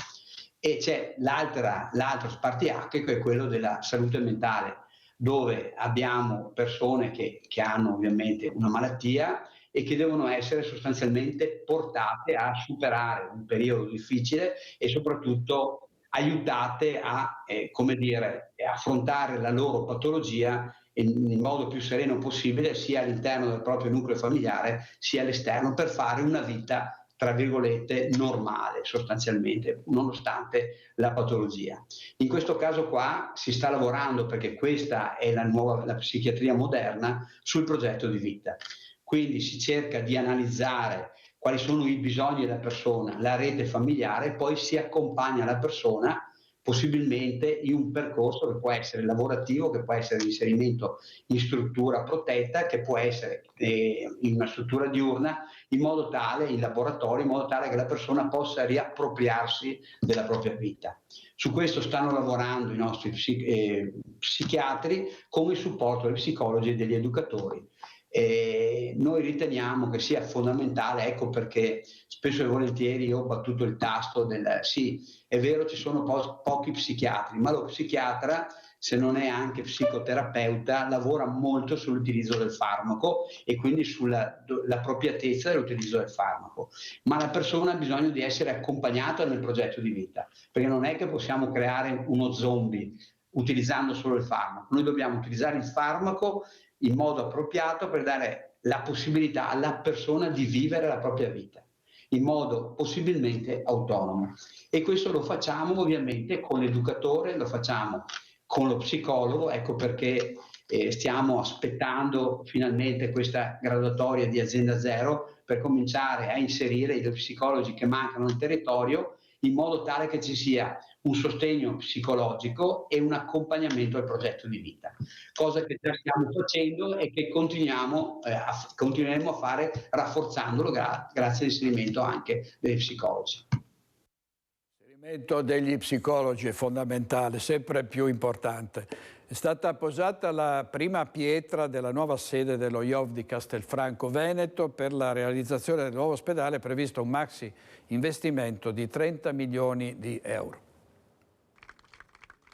E c'è l'altro spartiacque, che è quello della salute mentale, dove abbiamo persone che hanno ovviamente una malattia e che devono essere sostanzialmente portate a superare un periodo difficile e soprattutto aiutate a affrontare la loro patologia in modo più sereno possibile, sia all'interno del proprio nucleo familiare sia all'esterno, per fare una vita tra virgolette normale sostanzialmente, nonostante la patologia. In questo caso qua si sta lavorando, perché questa è la psichiatria moderna, sul progetto di vita. Quindi si cerca di analizzare quali sono i bisogni della persona, la rete familiare, e poi si accompagna la persona possibilmente in un percorso che può essere lavorativo, che può essere l'inserimento in struttura protetta, che può essere in una struttura diurna, in laboratorio, in modo tale che la persona possa riappropriarsi della propria vita. Su questo stanno lavorando i nostri psichiatri con il supporto degli psicologi e degli educatori. Noi riteniamo che sia fondamentale, ecco perché spesso e volentieri io ho battuto il tasto del sì, è vero, ci sono pochi psichiatri, ma lo psichiatra, se non è anche psicoterapeuta, lavora molto sull'utilizzo del farmaco e quindi sull'appropriatezza dell'utilizzo del farmaco. Ma la persona ha bisogno di essere accompagnata nel progetto di vita, perché non è che possiamo creare uno zombie utilizzando solo il farmaco. Noi dobbiamo utilizzare il farmaco in modo appropriato per dare la possibilità alla persona di vivere la propria vita in modo possibilmente autonomo. E questo lo facciamo ovviamente con l'educatore, lo facciamo con lo psicologo, ecco perché stiamo aspettando finalmente questa graduatoria di Azienda Zero per cominciare a inserire i psicologi che mancano nel territorio, in modo tale che ci sia un sostegno psicologico e un accompagnamento al progetto di vita, cosa che già stiamo facendo e che continueremo a fare rafforzandolo grazie all'inserimento anche degli psicologi. L'inserimento degli psicologi è fondamentale, sempre più importante. È stata posata la prima pietra della nuova sede dello IOV di Castelfranco Veneto. Per la realizzazione del nuovo ospedale è previsto un maxi investimento di 30 milioni di euro.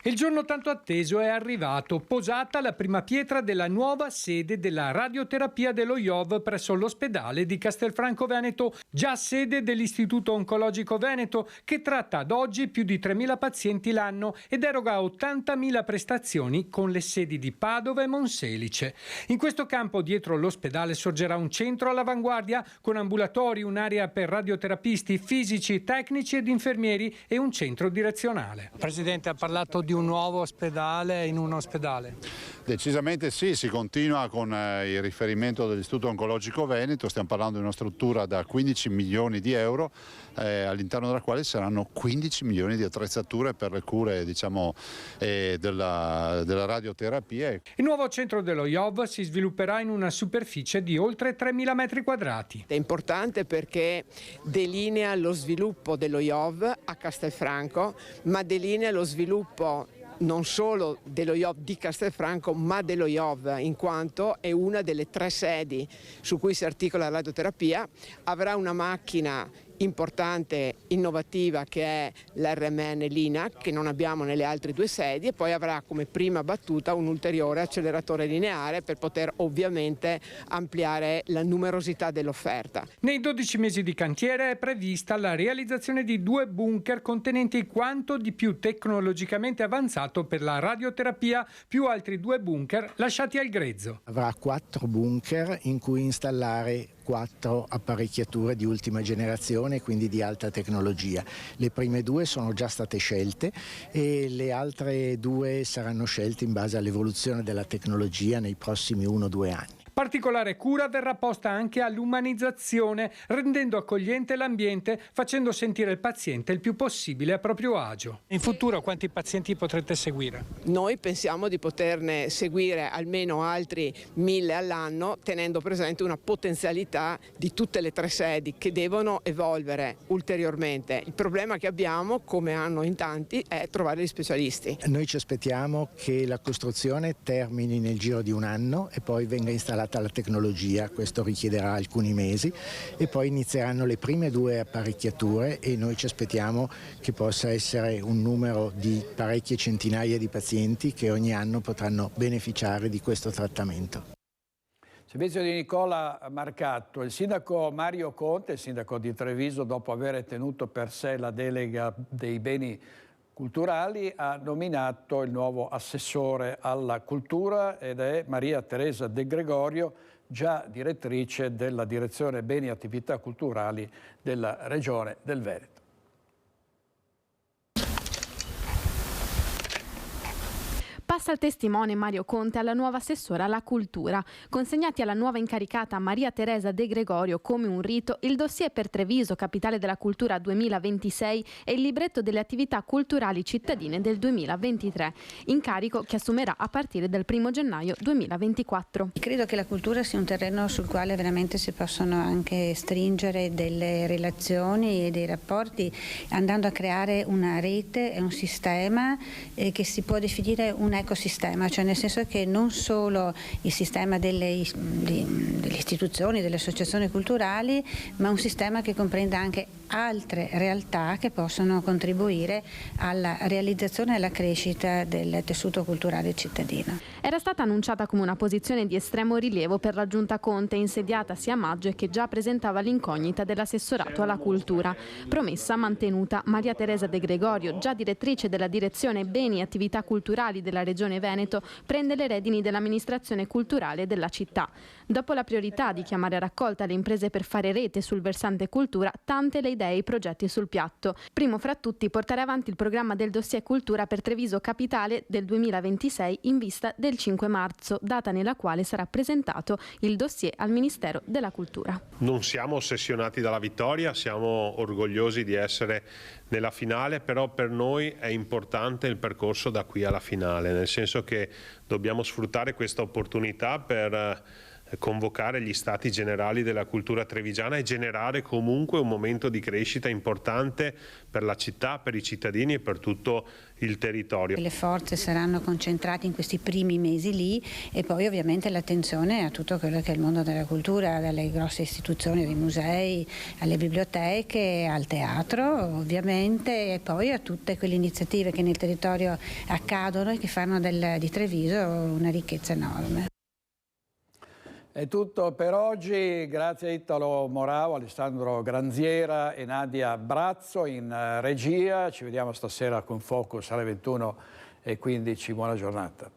Il giorno tanto atteso è arrivato, posata la prima pietra della nuova sede della radioterapia dello IOV presso l'ospedale di Castelfranco Veneto, già sede dell'Istituto Oncologico Veneto, che tratta ad oggi più di 3.000 pazienti l'anno ed eroga 80.000 prestazioni con le sedi di Padova e Monselice. In questo campo, dietro l'ospedale, sorgerà un centro all'avanguardia con ambulatori, un'area per radioterapisti, fisici, tecnici ed infermieri e un centro direzionale. Il Presidente ha parlato di un nuovo ospedale in un ospedale? Decisamente sì, si continua con il riferimento dell'Istituto Oncologico Veneto, stiamo parlando di una struttura da 15 milioni di euro, all'interno della quale saranno 15 milioni di attrezzature per le cure, diciamo, della radioterapia. Il nuovo centro dello IOV si svilupperà in una superficie di oltre 3.000 metri quadrati. È importante perché delinea lo sviluppo dello IOV a Castelfranco, ma delinea lo sviluppo non solo dello IOV di Castelfranco, ma dello IOV, in quanto è una delle 3 sedi su cui si articola la radioterapia. Avrà una macchina importante, innovativa, che è l'RMN Linac, che non abbiamo nelle altre 2 sedi, e poi avrà come prima battuta un ulteriore acceleratore lineare per poter ovviamente ampliare la numerosità dell'offerta. Nei 12 mesi di cantiere è prevista la realizzazione di 2 bunker contenenti quanto di più tecnologicamente avanzato per la radioterapia, più altri 2 bunker lasciati al grezzo. Avrà 4 bunker in cui installare 4 apparecchiature di ultima generazione, quindi di alta tecnologia. Le prime 2 sono già state scelte e le altre 2 saranno scelte in base all'evoluzione della tecnologia nei prossimi 1-2 anni. Particolare cura verrà posta anche all'umanizzazione, rendendo accogliente l'ambiente, facendo sentire il paziente il più possibile a proprio agio. In futuro quanti pazienti potrete seguire? Noi pensiamo di poterne seguire almeno altri 1.000 all'anno, tenendo presente una potenzialità di tutte le 3 sedi che devono evolvere ulteriormente. Il problema che abbiamo, come hanno in tanti, è trovare gli specialisti. Noi ci aspettiamo che la costruzione termini nel giro di 1 anno e poi venga installata la tecnologia, questo richiederà alcuni mesi, e poi inizieranno le prime 2 apparecchiature e noi ci aspettiamo che possa essere un numero di parecchie centinaia di pazienti che ogni anno potranno beneficiare di questo trattamento. Servizio di Nicola Marcatto. Il sindaco Mario Conte, il sindaco di Treviso, dopo aver tenuto per sé la delega dei beni culturali, ha nominato il nuovo assessore alla cultura ed è Maria Teresa De Gregorio, già direttrice della direzione beni e attività culturali della Regione del Veneto. Passa il testimone Mario Conte alla nuova assessora alla cultura. Consegnati alla nuova incaricata Maria Teresa De Gregorio come un rito il dossier per Treviso, capitale della cultura 2026, e il libretto delle attività culturali cittadine del 2023, incarico che assumerà a partire dal 1 gennaio 2024. Credo che la cultura sia un terreno sul quale veramente si possono anche stringere delle relazioni e dei rapporti, andando a creare una rete e un sistema che si può definire un ecosistema, cioè nel senso che non solo il sistema delle istituzioni, delle associazioni culturali, ma un sistema che comprenda anche altre realtà che possono contribuire alla realizzazione e alla crescita del tessuto culturale cittadino. Era stata annunciata come una posizione di estremo rilievo per la Giunta Conte, insediatasi a maggio e che già presentava l'incognita dell'assessorato alla cultura. Promessa mantenuta. Maria Teresa De Gregorio, già direttrice della direzione beni e attività culturali della Regione Veneto, prende le redini dell'amministrazione culturale della città. Dopo la priorità di chiamare a raccolta le imprese per fare rete sul versante cultura, tante le idee e i progetti sul piatto. Primo fra tutti portare avanti il programma del dossier cultura per Treviso Capitale del 2026 in vista del 5 marzo, data nella quale sarà presentato il dossier al Ministero della Cultura. Non siamo ossessionati dalla vittoria, siamo orgogliosi di essere nella finale, però per noi è importante il percorso da qui alla finale, nel senso che dobbiamo sfruttare questa opportunità per convocare gli stati generali della cultura trevigiana e generare comunque un momento di crescita importante per la città, per i cittadini e per tutto il territorio. Le forze saranno concentrate in questi primi mesi lì e poi ovviamente l'attenzione a tutto quello che è il mondo della cultura, dalle grosse istituzioni, dai musei, alle biblioteche, al teatro ovviamente, e poi a tutte quelle iniziative che nel territorio accadono e che fanno di Treviso una ricchezza enorme. È tutto per oggi, grazie a Italo Moravo, Alessandro Granziera e Nadia Brazzo in regia. Ci vediamo stasera con Focus alle 21:15. Buona giornata.